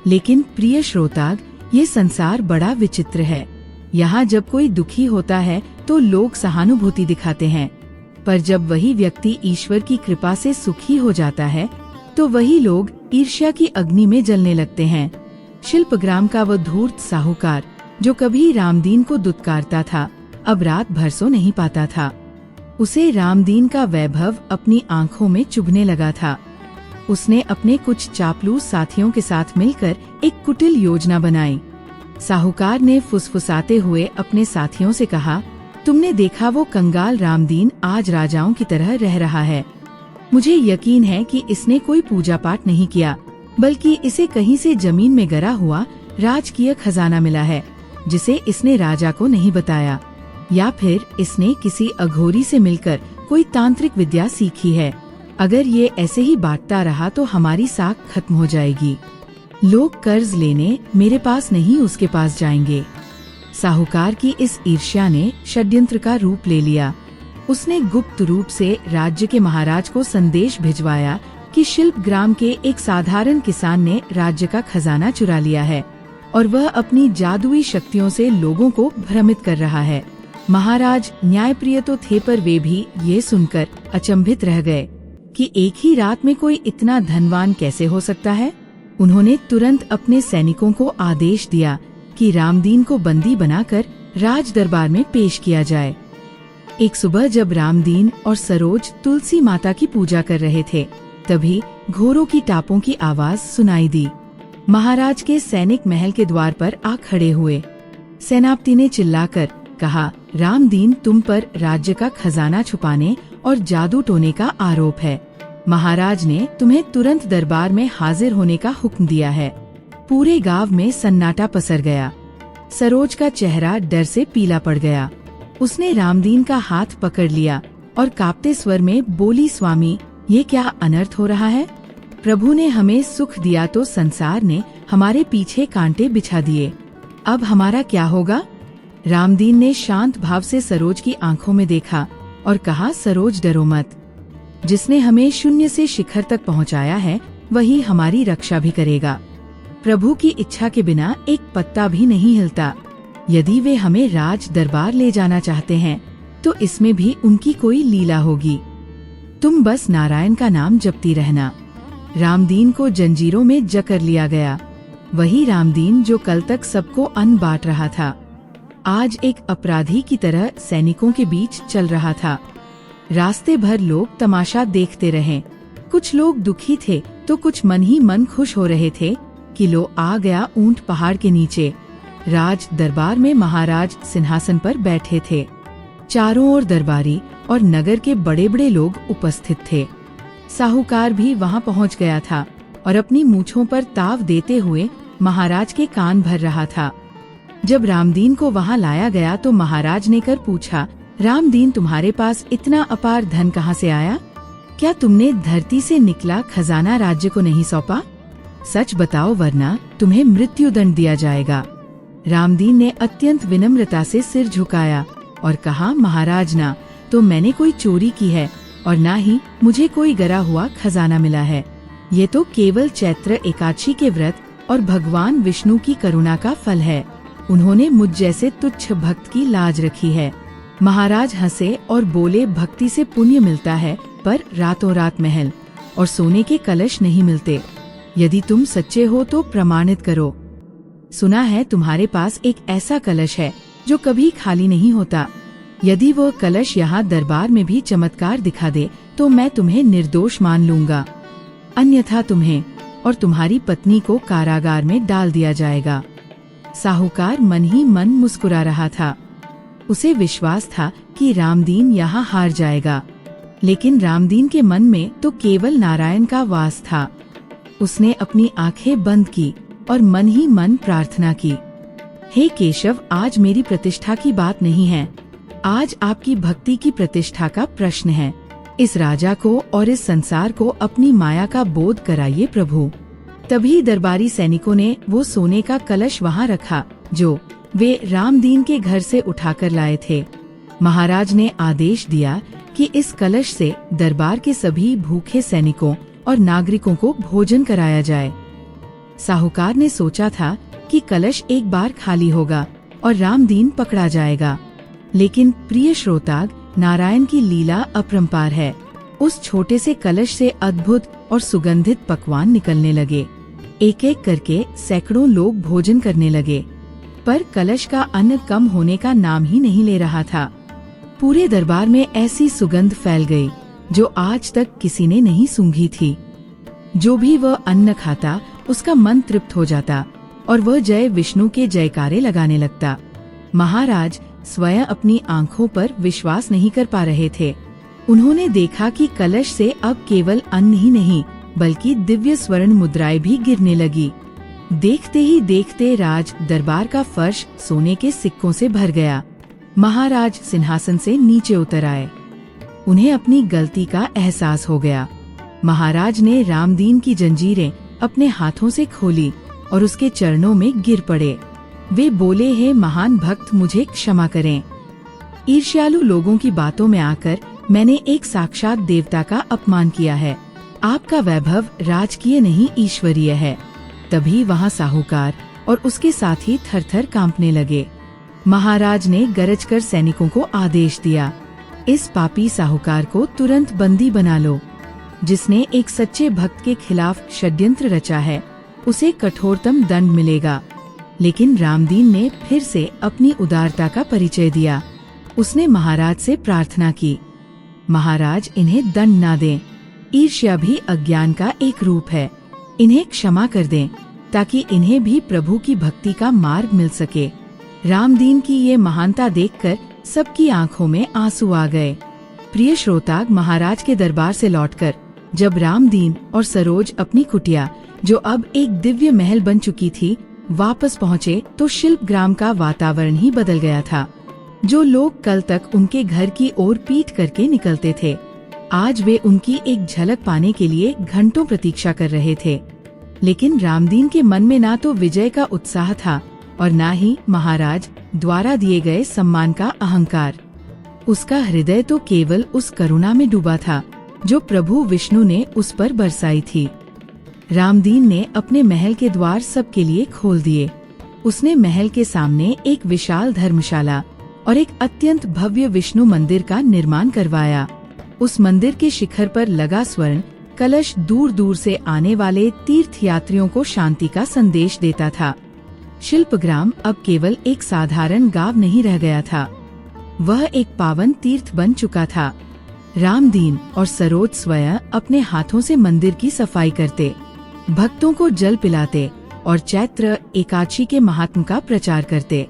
लेकिन प्रिय श्रोताग, ये संसार बड़ा विचित्र है। यहाँ जब कोई दुखी होता है तो लोग सहानुभूति दिखाते हैं, पर जब वही व्यक्ति ईश्वर की कृपा से सुखी हो जाता है तो वही लोग ईर्ष्या की अग्नि में जलने लगते हैं। शिल्पग्राम का वो धूर्त साहूकार जो कभी रामदीन को दुत्कारता था, अब रात भर सो नहीं पाता था। उसे रामदीन का वैभव अपनी आंखों में चुभने लगा था। उसने अपने कुछ चापलूस साथियों के साथ मिलकर एक कुटिल योजना बनाई। साहूकार ने फुसफुसाते हुए अपने साथियों से कहा, तुमने देखा वो कंगाल रामदीन आज राजाओं की तरह रह रहा है। मुझे यकीन है कि इसने कोई पूजा पाठ नहीं किया, बल्कि इसे कहीं से जमीन में गिरा हुआ राजकीय खजाना मिला है, जिसे इसने राजा को नहीं बताया, या फिर इसने किसी अघोरी से मिलकर कोई तांत्रिक विद्या सीखी है। अगर ये ऐसे ही बांटता रहा तो हमारी साख खत्म हो जाएगी। लोग कर्ज लेने मेरे पास नहीं उसके पास जाएंगे। साहूकार की इस ईर्ष्या ने षड्यंत्र का रूप ले लिया। उसने गुप्त रूप से राज्य के महाराज को संदेश भिजवाया कि शिल्पग्राम के एक साधारण किसान ने राज्य का खजाना चुरा लिया है और वह अपनी जादुई शक्तियों से लोगों को भ्रमित कर रहा है। महाराज न्यायप्रिय तो थे, पर वे भी ये सुनकर अचंभित रह गए कि एक ही रात में कोई इतना धनवान कैसे हो सकता है। उन्होंने तुरंत अपने सैनिकों को आदेश दिया कि रामदीन को बंदी बनाकर राज दरबार में पेश किया जाए। एक सुबह जब रामदीन और सरोज तुलसी माता की पूजा कर रहे थे, तभी घोड़ों की टापों की आवाज सुनाई दी। महाराज के सैनिक महल के द्वार पर आ खड़े हुए। सेनापति ने चिल्लाकर कहा, रामदीन, तुम पर राज्य का खजाना छुपाने और जादू टोने का आरोप है। महाराज ने तुम्हें तुरंत दरबार में हाजिर होने का हुक्म दिया है। पूरे गांव में सन्नाटा पसर गया। सरोज का चेहरा डर से पीला पड़ गया। उसने रामदीन का हाथ पकड़ लिया और कांपते स्वर में बोली, स्वामी, ये क्या अनर्थ हो रहा है? प्रभु ने हमें सुख दिया तो संसार ने हमारे पीछे कांटे बिछा दिए। अब हमारा क्या होगा? रामदीन ने शांत भाव से सरोज की आंखों में देखा और कहा, सरोज, डरो मत। जिसने हमें शून्य से शिखर तक पहुंचाया है, वही हमारी रक्षा भी करेगा। प्रभु की इच्छा के बिना एक पत्ता भी नहीं हिलता। यदि वे हमें राज दरबार ले जाना चाहते हैं, तो इसमें भी उनकी कोई लीला होगी। तुम बस नारायण का नाम जपती रहना। रामदीन को जंजीरों में जकड़ लिया गया। वही रामदीन जो कल तक सबको अन्न बांट रहा था, आज एक अपराधी की तरह सैनिकों के बीच चल रहा था। रास्ते भर लोग तमाशा देखते रहे। कुछ लोग दुखी थे तो कुछ मन ही मन खुश हो रहे थे कि लो आ गया ऊंट पहाड़ के नीचे। राज दरबार में महाराज सिंहासन पर बैठे थे। चारों ओर दरबारी और नगर के बड़े बड़े लोग उपस्थित थे। साहूकार भी वहां पहुंच गया था और अपनी मूंछों पर ताव देते हुए महाराज के कान भर रहा था। जब रामदीन को वहां लाया गया तो महाराज ने कर पूछा, रामदीन, तुम्हारे पास इतना अपार धन कहां से आया? क्या तुमने धरती से निकला खजाना राज्य को नहीं सौंपा? सच बताओ, वरना तुम्हें मृत्यु दंड दिया जाएगा। रामदीन ने अत्यंत विनम्रता से सिर झुकाया और कहा, महाराज, ना तो मैंने कोई चोरी की है और ना ही मुझे कोई गिरा हुआ खजाना मिला है। ये तो केवल चैत्र एकादशी के व्रत और भगवान विष्णु की करुणा का फल है। उन्होंने मुझ जैसे तुच्छ भक्त की लाज रखी है। महाराज हंसे और बोले, भक्ति से पुण्य मिलता है, पर रातों रात महल और सोने के कलश नहीं मिलते। यदि तुम सच्चे हो तो प्रमाणित करो। सुना है तुम्हारे पास एक ऐसा कलश है जो कभी खाली नहीं होता। यदि वो कलश यहाँ दरबार में भी चमत्कार दिखा दे तो मैं तुम्हें निर्दोष मान लूंगा, अन्यथा तुम्हें और तुम्हारी पत्नी को कारागार में डाल दिया जाएगा। साहूकार मन ही मन मुस्कुरा रहा था। उसे विश्वास था कि रामदीन यहाँ हार जाएगा, लेकिन रामदीन के मन में तो केवल नारायण का वास था। उसने अपनी आंखें बंद की और मन ही मन प्रार्थना की, हे केशव, आज मेरी प्रतिष्ठा की बात नहीं है, आज आपकी भक्ति की प्रतिष्ठा का प्रश्न है। इस राजा को और इस संसार को अपनी माया का बोध कराइए प्रभु। तभी दरबारी सैनिकों ने वो सोने का कलश वहाँ रखा जो वे रामदीन के घर से उठाकर लाए थे। महाराज ने आदेश दिया कि इस कलश से दरबार के सभी भूखे सैनिकों और नागरिकों को भोजन कराया जाए। साहूकार ने सोचा था कि कलश एक बार खाली होगा और रामदीन पकड़ा जाएगा, लेकिन प्रिय श्रोताग, नारायण की लीला अपरंपार है। उस छोटे से कलश से अद्भुत और सुगंधित पकवान निकलने लगे। एक एक करके सैकड़ों लोग भोजन करने लगे, पर कलश का अन्न कम होने का नाम ही नहीं ले रहा था। पूरे दरबार में ऐसी सुगंध फैल गई जो आज तक किसी ने नहीं सूंघी थी। जो भी वह अन्न खाता उसका मन तृप्त हो जाता और वह जय विष्णु के जयकारे लगाने लगता। महाराज स्वयं अपनी आंखों पर विश्वास नहीं कर पा रहे थे। उन्होंने देखा कि कलश से अब केवल अन्न ही नहीं बल्कि दिव्य स्वर्ण मुद्राएं भी गिरने लगी। देखते ही देखते राज दरबार का फर्श सोने के सिक्कों से भर गया। महाराज सिंहासन से नीचे उतर आए। उन्हें अपनी गलती का एहसास हो गया। महाराज ने रामदीन की जंजीरें अपने हाथों से खोली और उसके चरणों में गिर पड़े। वे बोले, हे महान भक्त, मुझे क्षमा करें। ईर्ष्यालु लोगों की बातों में आकर मैंने एक साक्षात देवता का अपमान किया है। आपका वैभव राजकीय नहीं ईश्वरीय है। तभी वहाँ साहूकार और उसके साथी थर-थर कांपने लगे। महाराज ने गरजकर सैनिकों को आदेश दिया, इस पापी साहूकार को तुरंत बंदी बना लो। जिसने एक सच्चे भक्त के खिलाफ षड्यंत्र रचा है उसे कठोरतम दंड मिलेगा। लेकिन रामदीन ने फिर से अपनी उदारता का परिचय दिया। उसने महाराज से प्रार्थना की, महाराज इन्हें दंड ना दें। ईर्ष्या भी अज्ञान का एक रूप है। इन्हें क्षमा कर दें ताकि इन्हें भी प्रभु की भक्ति का मार्ग मिल सके। रामदीन की ये महानता देखकर सबकी आंखों में आंसू आ गए। प्रिय श्रोताग, महाराज के दरबार से लौटकर जब रामदीन और सरोज अपनी कुटिया, जो अब एक दिव्य महल बन चुकी थी, वापस पहुँचे तो शिल्पग्राम का वातावरण ही बदल गया था। जो लोग कल तक उनके घर की ओर पीठ करके निकलते थे, आज वे उनकी एक झलक पाने के लिए घंटों प्रतीक्षा कर रहे थे। लेकिन रामदीन के मन में ना तो विजय का उत्साह था और ना ही महाराज द्वारा दिए गए सम्मान का अहंकार। उसका हृदय तो केवल उस करुणा में डूबा था जो प्रभु विष्णु ने उस पर बरसाई थी। रामदीन ने अपने महल के द्वार सबके लिए खोल दिए। उसने महल के सामने एक विशाल धर्मशाला और एक अत्यंत भव्य विष्णु मंदिर का निर्माण करवाया। उस मंदिर के शिखर पर लगा स्वर्ण कलश दूर दूर से आने वाले तीर्थयात्रियों को शांति का संदेश देता था। शिल्पग्राम अब केवल एक साधारण गांव नहीं रह गया था, वह एक पावन तीर्थ बन चुका था। रामदीन और सरोज स्वयं अपने हाथों से मंदिर की सफाई करते, भक्तों को जल पिलाते और चैत्र एकादशी के महात्म का प्रचार करते।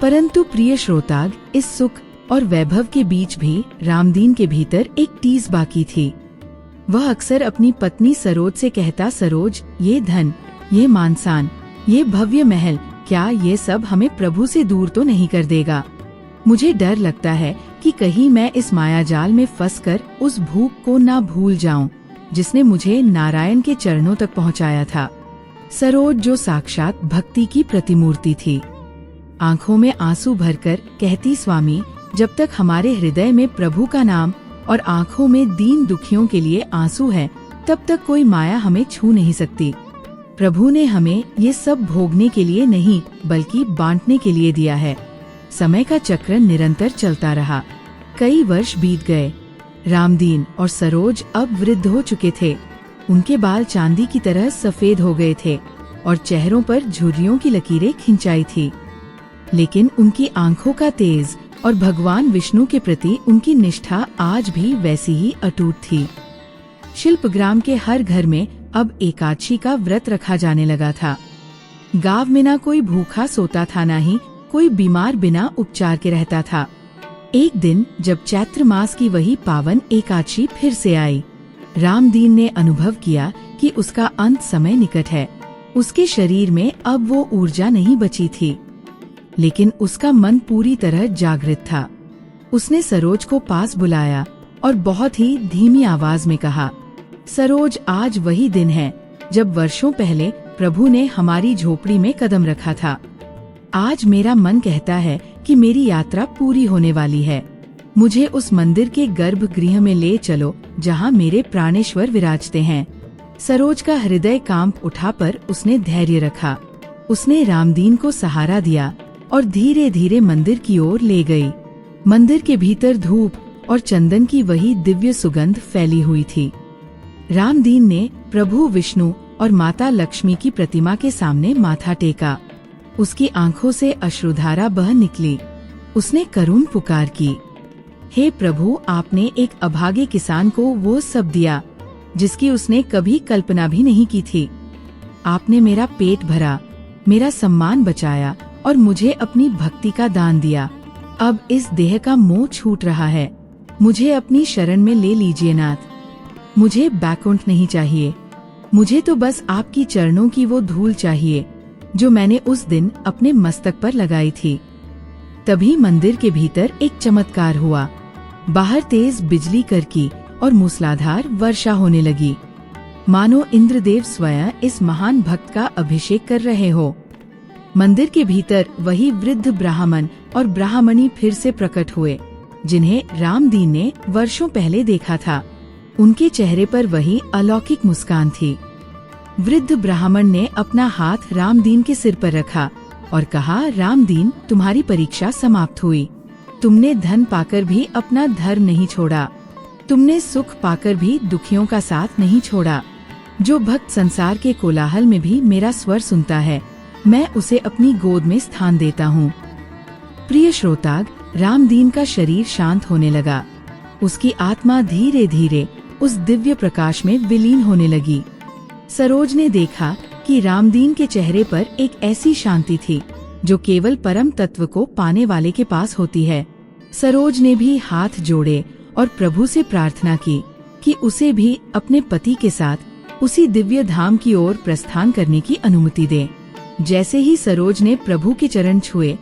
परंतु प्रिय श्रोताग, इस सुख और वैभव के बीच भी रामदीन के भीतर एक टीस बाकी थी। वह अक्सर अपनी पत्नी सरोज से कहता, सरोज, ये धन, ये मानसान, ये भव्य महल, क्या ये सब हमें प्रभु से दूर तो नहीं कर देगा? मुझे डर लगता है कि कहीं मैं इस मायाजाल में फंसकर उस भूख को ना भूल जाऊं जिसने मुझे नारायण के चरणों तक पहुंचाया था। सरोज, जो साक्षात भक्ति की प्रतिमूर्ति थी, आंखों में आंसू भरकर कहती, स्वामी, जब तक हमारे हृदय में प्रभु का नाम और आंखों में दीन दुखियों के लिए आंसू है, तब तक कोई माया हमें छू नहीं सकती। प्रभु ने हमें ये सब भोगने के लिए नहीं बल्कि बांटने के लिए दिया है। समय का चक्र निरंतर चलता रहा। कई वर्ष बीत गए। रामदीन और सरोज अब वृद्ध हो चुके थे। उनके बाल चांदी की तरह सफेद हो गए थे और चेहरों पर झुर्रियों की लकीरें खिंचाई थी। लेकिन उनकी आंखों का तेज और भगवान विष्णु के प्रति उनकी निष्ठा आज भी वैसी ही अटूट थी। शिल्पग्राम के हर घर में अब एकादशी का व्रत रखा जाने लगा था। गांव में ना कोई भूखा सोता था, ना ही कोई बीमार बिना उपचार के रहता था। एक दिन जब चैत्र मास की वही पावन एकादशी फिर से आई, रामदीन ने अनुभव किया कि उसका अंत समय निकट है। उसके शरीर में अब वो ऊर्जा नहीं बची थी, लेकिन उसका मन पूरी तरह जागृत था। उसने सरोज को पास बुलाया और बहुत ही धीमी आवाज में कहा, सरोज, आज वही दिन है जब वर्षों पहले प्रभु ने हमारी झोपड़ी में कदम रखा था। आज मेरा मन कहता है कि मेरी यात्रा पूरी होने वाली है। मुझे उस मंदिर के गर्भगृह में ले चलो जहाँ मेरे प्राणेश्वर विराजते हैं। सरोज का हृदय कांप उठा, पर उसने धैर्य रखा। उसने रामदीन को सहारा दिया और धीरे धीरे मंदिर की ओर ले गई। मंदिर के भीतर धूप और चंदन की वही दिव्य सुगंध फैली हुई थी। रामदीन ने प्रभु विष्णु और माता लक्ष्मी की प्रतिमा के सामने माथा टेका। उसकी आंखों से अश्रुधारा बह निकली। उसने करुण पुकार की, हे प्रभु, आपने एक अभागे किसान को वो सब दिया जिसकी उसने कभी कल्पना भी नहीं की थी। आपने मेरा पेट भरा, मेरा सम्मान बचाया और मुझे अपनी भक्ति का दान दिया। अब इस देह का मोह छूट रहा है। मुझे अपनी शरण में ले लीजिए नाथ। मुझे बैकुंठ नहीं चाहिए। मुझे तो बस आपकी चरणों की वो धूल चाहिए जो मैंने उस दिन अपने मस्तक पर लगाई थी। तभी मंदिर के भीतर एक चमत्कार हुआ। बाहर तेज बिजली कड़की और मूसलाधार वर्षा होने लगी, मानो इंद्रदेव स्वयं इस महान भक्त का अभिषेक कर रहे हो। मंदिर के भीतर वही वृद्ध ब्राह्मण और ब्राह्मणी फिर से प्रकट हुए जिन्हें रामदीन ने वर्षों पहले देखा था। उनके चेहरे पर वही अलौकिक मुस्कान थी। वृद्ध ब्राह्मण ने अपना हाथ रामदीन के सिर पर रखा और कहा, रामदीन, तुम्हारी परीक्षा समाप्त हुई। तुमने धन पाकर भी अपना धर्म नहीं छोड़ा। तुमने सुख पाकर भी दुखियों का साथ नहीं छोड़ा। जो भक्त संसार के कोलाहल में भी मेरा स्वर सुनता है, मैं उसे अपनी गोद में स्थान देता हूँ। प्रिय श्रोताग, रामदीन का शरीर शांत होने लगा। उसकी आत्मा धीरे धीरे उस दिव्य प्रकाश में विलीन होने लगी। सरोज ने देखा कि रामदीन के चेहरे पर एक ऐसी शांति थी जो केवल परम तत्व को पाने वाले के पास होती है। सरोज ने भी हाथ जोड़े और प्रभु से प्रार्थना की कि उसे भी अपने पति के साथ उसी दिव्य धाम की ओर प्रस्थान करने की अनुमति दे। जैसे ही सरोज ने प्रभु के चरण छुए,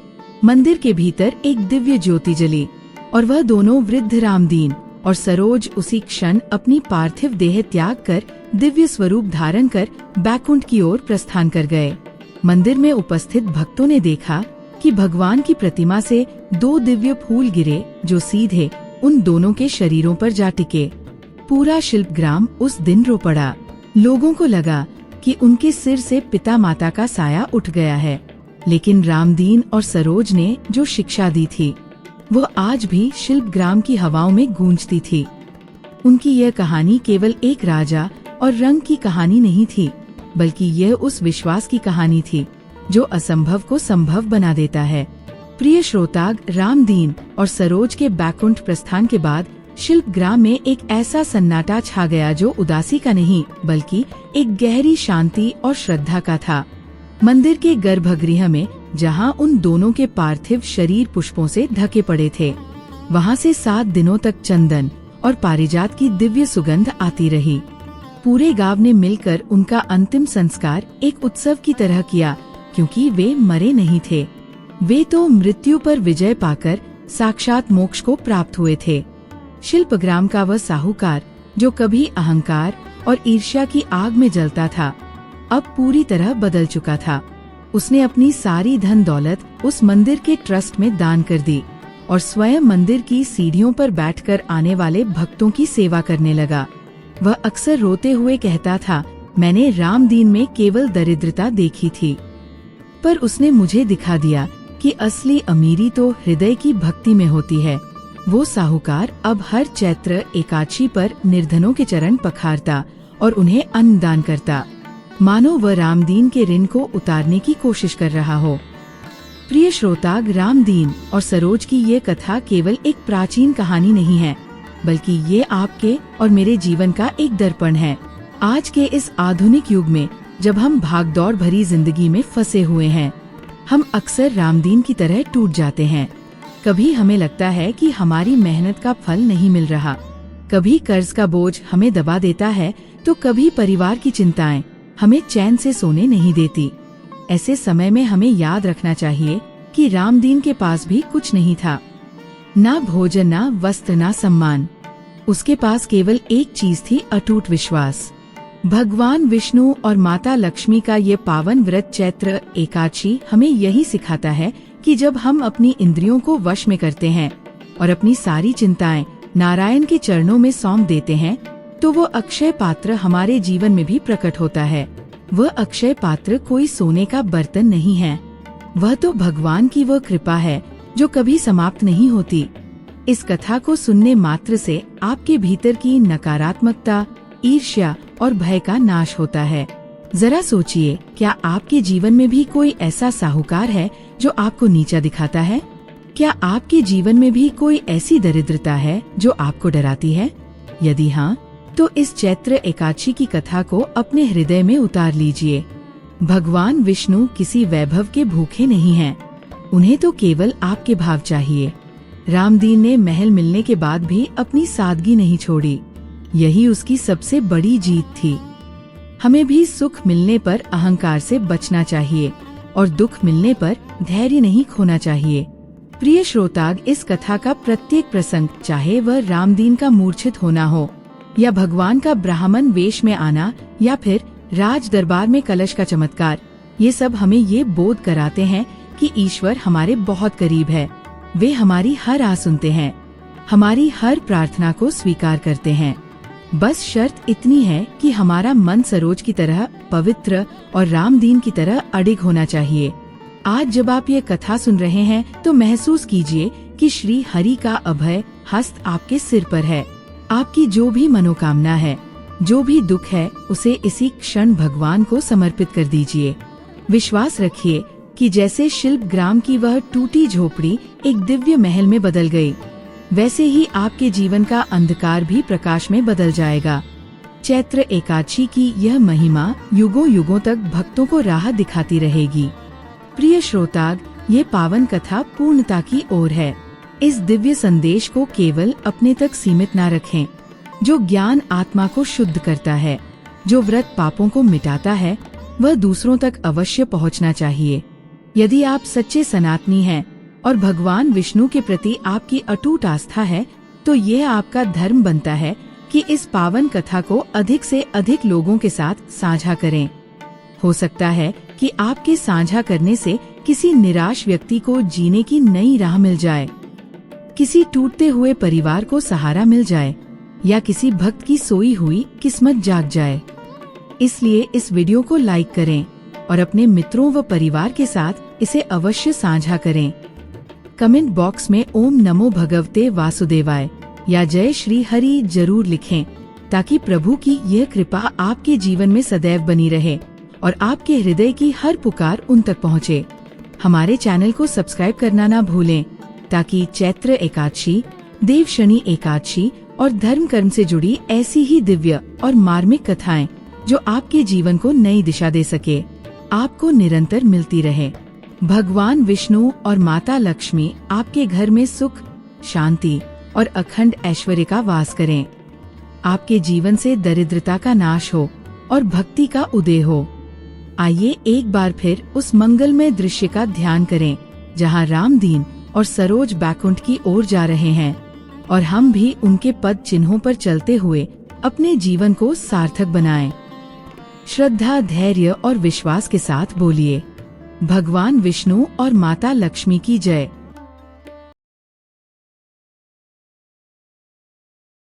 मंदिर के भीतर एक दिव्य ज्योति जली और वह दोनों वृद्ध रामदीन और सरोज उसी क्षण अपनी पार्थिव देह त्याग कर दिव्य स्वरूप धारण कर बैकुंठ की ओर प्रस्थान कर गए। मंदिर में उपस्थित भक्तों ने देखा कि भगवान की प्रतिमा से 2 दिव्य फूल गिरे जो सीधे उन दोनों के शरीरों पर जा टिके। पूरा शिल्पग्राम उस दिन रो पड़ा। लोगों को लगा कि उनके सिर से पिता माता का साया उठ गया है, लेकिन रामदीन और सरोज ने जो शिक्षा दी थी वो आज भी शिल्पग्राम की हवाओं में गूंजती थी। उनकी यह कहानी केवल एक राजा और रंग की कहानी नहीं थी, बल्कि यह उस विश्वास की कहानी थी जो असंभव को संभव बना देता है। प्रिय श्रोताग, रामदीन और सरोज के बैकुंठ प्रस्थान के बाद शिल्पग्राम में एक ऐसा सन्नाटा छा गया जो उदासी का नहीं बल्कि एक गहरी शांति और श्रद्धा का था। मंदिर के गर्भगृह में जहां उन दोनों के पार्थिव शरीर पुष्पों से ढके पड़े थे, वहां से 7 दिनों तक चंदन और पारिजात की दिव्य सुगंध आती रही। पूरे गांव ने मिलकर उनका अंतिम संस्कार एक उत्सव की तरह किया, क्योंकि वे मरे नहीं थे। वे तो मृत्यु पर विजय पाकर साक्षात मोक्ष को प्राप्त हुए थे। शिल्पग्राम का वह साहूकार जो कभी अहंकार और ईर्ष्या की आग में जलता था, अब पूरी तरह बदल चुका था। उसने अपनी सारी धन दौलत उस मंदिर के ट्रस्ट में दान कर दी और स्वयं मंदिर की सीढ़ियों पर बैठकर आने वाले भक्तों की सेवा करने लगा। वह अक्सर रोते हुए कहता था, मैंने रामदीन में केवल दरिद्रता देखी थी, पर उसने मुझे दिखा दिया कि असली अमीरी तो हृदय की भक्ति में होती है। वो साहूकार अब हर चैत्र एकादशी पर निर्धनों के चरण पखारता और उन्हें अन्न दान करता, मानो वह रामदीन के ऋण को उतारने की कोशिश कर रहा हो। प्रिय श्रोताग, रामदीन और सरोज की ये कथा केवल एक प्राचीन कहानी नहीं है, बल्कि ये आपके और मेरे जीवन का एक दर्पण है। आज के इस आधुनिक युग में जब हम भागदौड़ भरी जिंदगी में फंसे हुए हैं, हम अक्सर रामदीन की तरह टूट जाते हैं। कभी हमें लगता है कि हमारी मेहनत का फल नहीं मिल रहा, कभी कर्ज का बोझ हमें दबा देता है, तो कभी परिवार की चिंताएं हमें चैन से सोने नहीं देती। ऐसे समय में हमें याद रखना चाहिए कि रामदीन के पास भी कुछ नहीं था, ना भोजन, ना वस्त्र, ना सम्मान। उसके पास केवल एक चीज थी, अटूट विश्वास। भगवान विष्णु और माता लक्ष्मी का ये पावन व्रत चैत्र एकादशी हमें यही सिखाता है कि जब हम अपनी इंद्रियों को वश में करते हैं और अपनी सारी चिंताएं नारायण के चरणों में सौंप देते हैं, तो वो अक्षय पात्र हमारे जीवन में भी प्रकट होता है। वह अक्षय पात्र कोई सोने का बर्तन नहीं है, वह तो भगवान की वह कृपा है जो कभी समाप्त नहीं होती। इस कथा को सुनने मात्र से आपके भीतर की नकारात्मकता, ईर्ष्या और भय का नाश होता है। जरा सोचिए, क्या आपके जीवन में भी कोई ऐसा साहूकार है जो आपको नीचा दिखाता है? क्या आपके जीवन में भी कोई ऐसी दरिद्रता है जो आपको डराती है? यदि हाँ, तो इस चैत्र एकादशी की कथा को अपने हृदय में उतार लीजिए। भगवान विष्णु किसी वैभव के भूखे नहीं हैं। उन्हें तो केवल आपके भाव चाहिए। रामदीन ने महल मिलने के बाद भी अपनी सादगी नहीं छोड़ी। यही उसकी सबसे बड़ी जीत थी। हमें भी सुख मिलने पर अहंकार से बचना चाहिए और दुख मिलने पर धैर्य नहीं खोना चाहिए। प्रिय श्रोताग, इस कथा का प्रत्येक प्रसंग, चाहे वह रामदीन का मूर्छित होना हो या भगवान का ब्राह्मण वेश में आना या फिर राज दरबार में कलश का चमत्कार, ये सब हमें ये बोध कराते हैं कि ईश्वर हमारे बहुत करीब है। वे हमारी हर आस सुनते हैं, हमारी हर प्रार्थना को स्वीकार करते हैं। बस शर्त इतनी है कि हमारा मन सरोज की तरह पवित्र और रामदीन की तरह अडिग होना चाहिए। आज जब आप ये कथा सुन रहे हैं तो महसूस कीजिए कि श्री हरि का अभय हस्त आपके सिर पर है। आपकी जो भी मनोकामना है, जो भी दुख है, उसे इसी क्षण भगवान को समर्पित कर दीजिए। विश्वास रखिए कि जैसे शिल्प ग्राम की वह टूटी झोपड़ी एक दिव्य महल में बदल गई, वैसे ही आपके जीवन का अंधकार भी प्रकाश में बदल जाएगा। चैत्र एकादशी की यह महिमा युगों युगों तक भक्तों को राह दिखाती रहेगी। प्रिय श्रोताग, ये पावन कथा पूर्णता की ओर है। इस दिव्य संदेश को केवल अपने तक सीमित न रखें। जो ज्ञान आत्मा को शुद्ध करता है, जो व्रत पापों को मिटाता है, वह दूसरों तक अवश्य पहुंचना चाहिए। यदि आप सच्चे सनातनी हैं और भगवान विष्णु के प्रति आपकी अटूट आस्था है, तो यह आपका धर्म बनता है कि इस पावन कथा को अधिक से अधिक लोगों के साथ साझा करें। हो सकता है कि आपके साझा करने से किसी निराश व्यक्ति को जीने की नई राह मिल जाए, किसी टूटते हुए परिवार को सहारा मिल जाए या किसी भक्त की सोई हुई किस्मत जाग जाए। इसलिए इस वीडियो को लाइक करें और अपने मित्रों व परिवार के साथ इसे अवश्य साझा करें। कमेंट बॉक्स में ओम नमो भगवते वासुदेवाय या जय श्री हरि जरूर लिखें, ताकि प्रभु की यह कृपा आपके जीवन में सदैव बनी रहे और आपके हृदय की हर पुकार उन तक पहुँचे। हमारे चैनल को सब्सक्राइब करना ना भूलें, ताकि चैत्र एकादशी, देवशनी एकादशी और धर्म कर्म से जुड़ी ऐसी ही दिव्य और मार्मिक कथाएं जो आपके जीवन को नई दिशा दे सके, आपको निरंतर मिलती रहे। भगवान विष्णु और माता लक्ष्मी आपके घर में सुख, शांति और अखंड ऐश्वर्य का वास करें। आपके जीवन से दरिद्रता का नाश हो और भक्ति का उदय हो। आइए एक बार फिर उस मंगलमय दृश्य का ध्यान करें जहां रामदीन और सरोज बैकुंठ की ओर जा रहे हैं, और हम भी उनके पद चिन्हों पर चलते हुए अपने जीवन को सार्थक बनाएं। श्रद्धा, धैर्य और विश्वास के साथ बोलिए, भगवान विष्णु और माता लक्ष्मी की जय।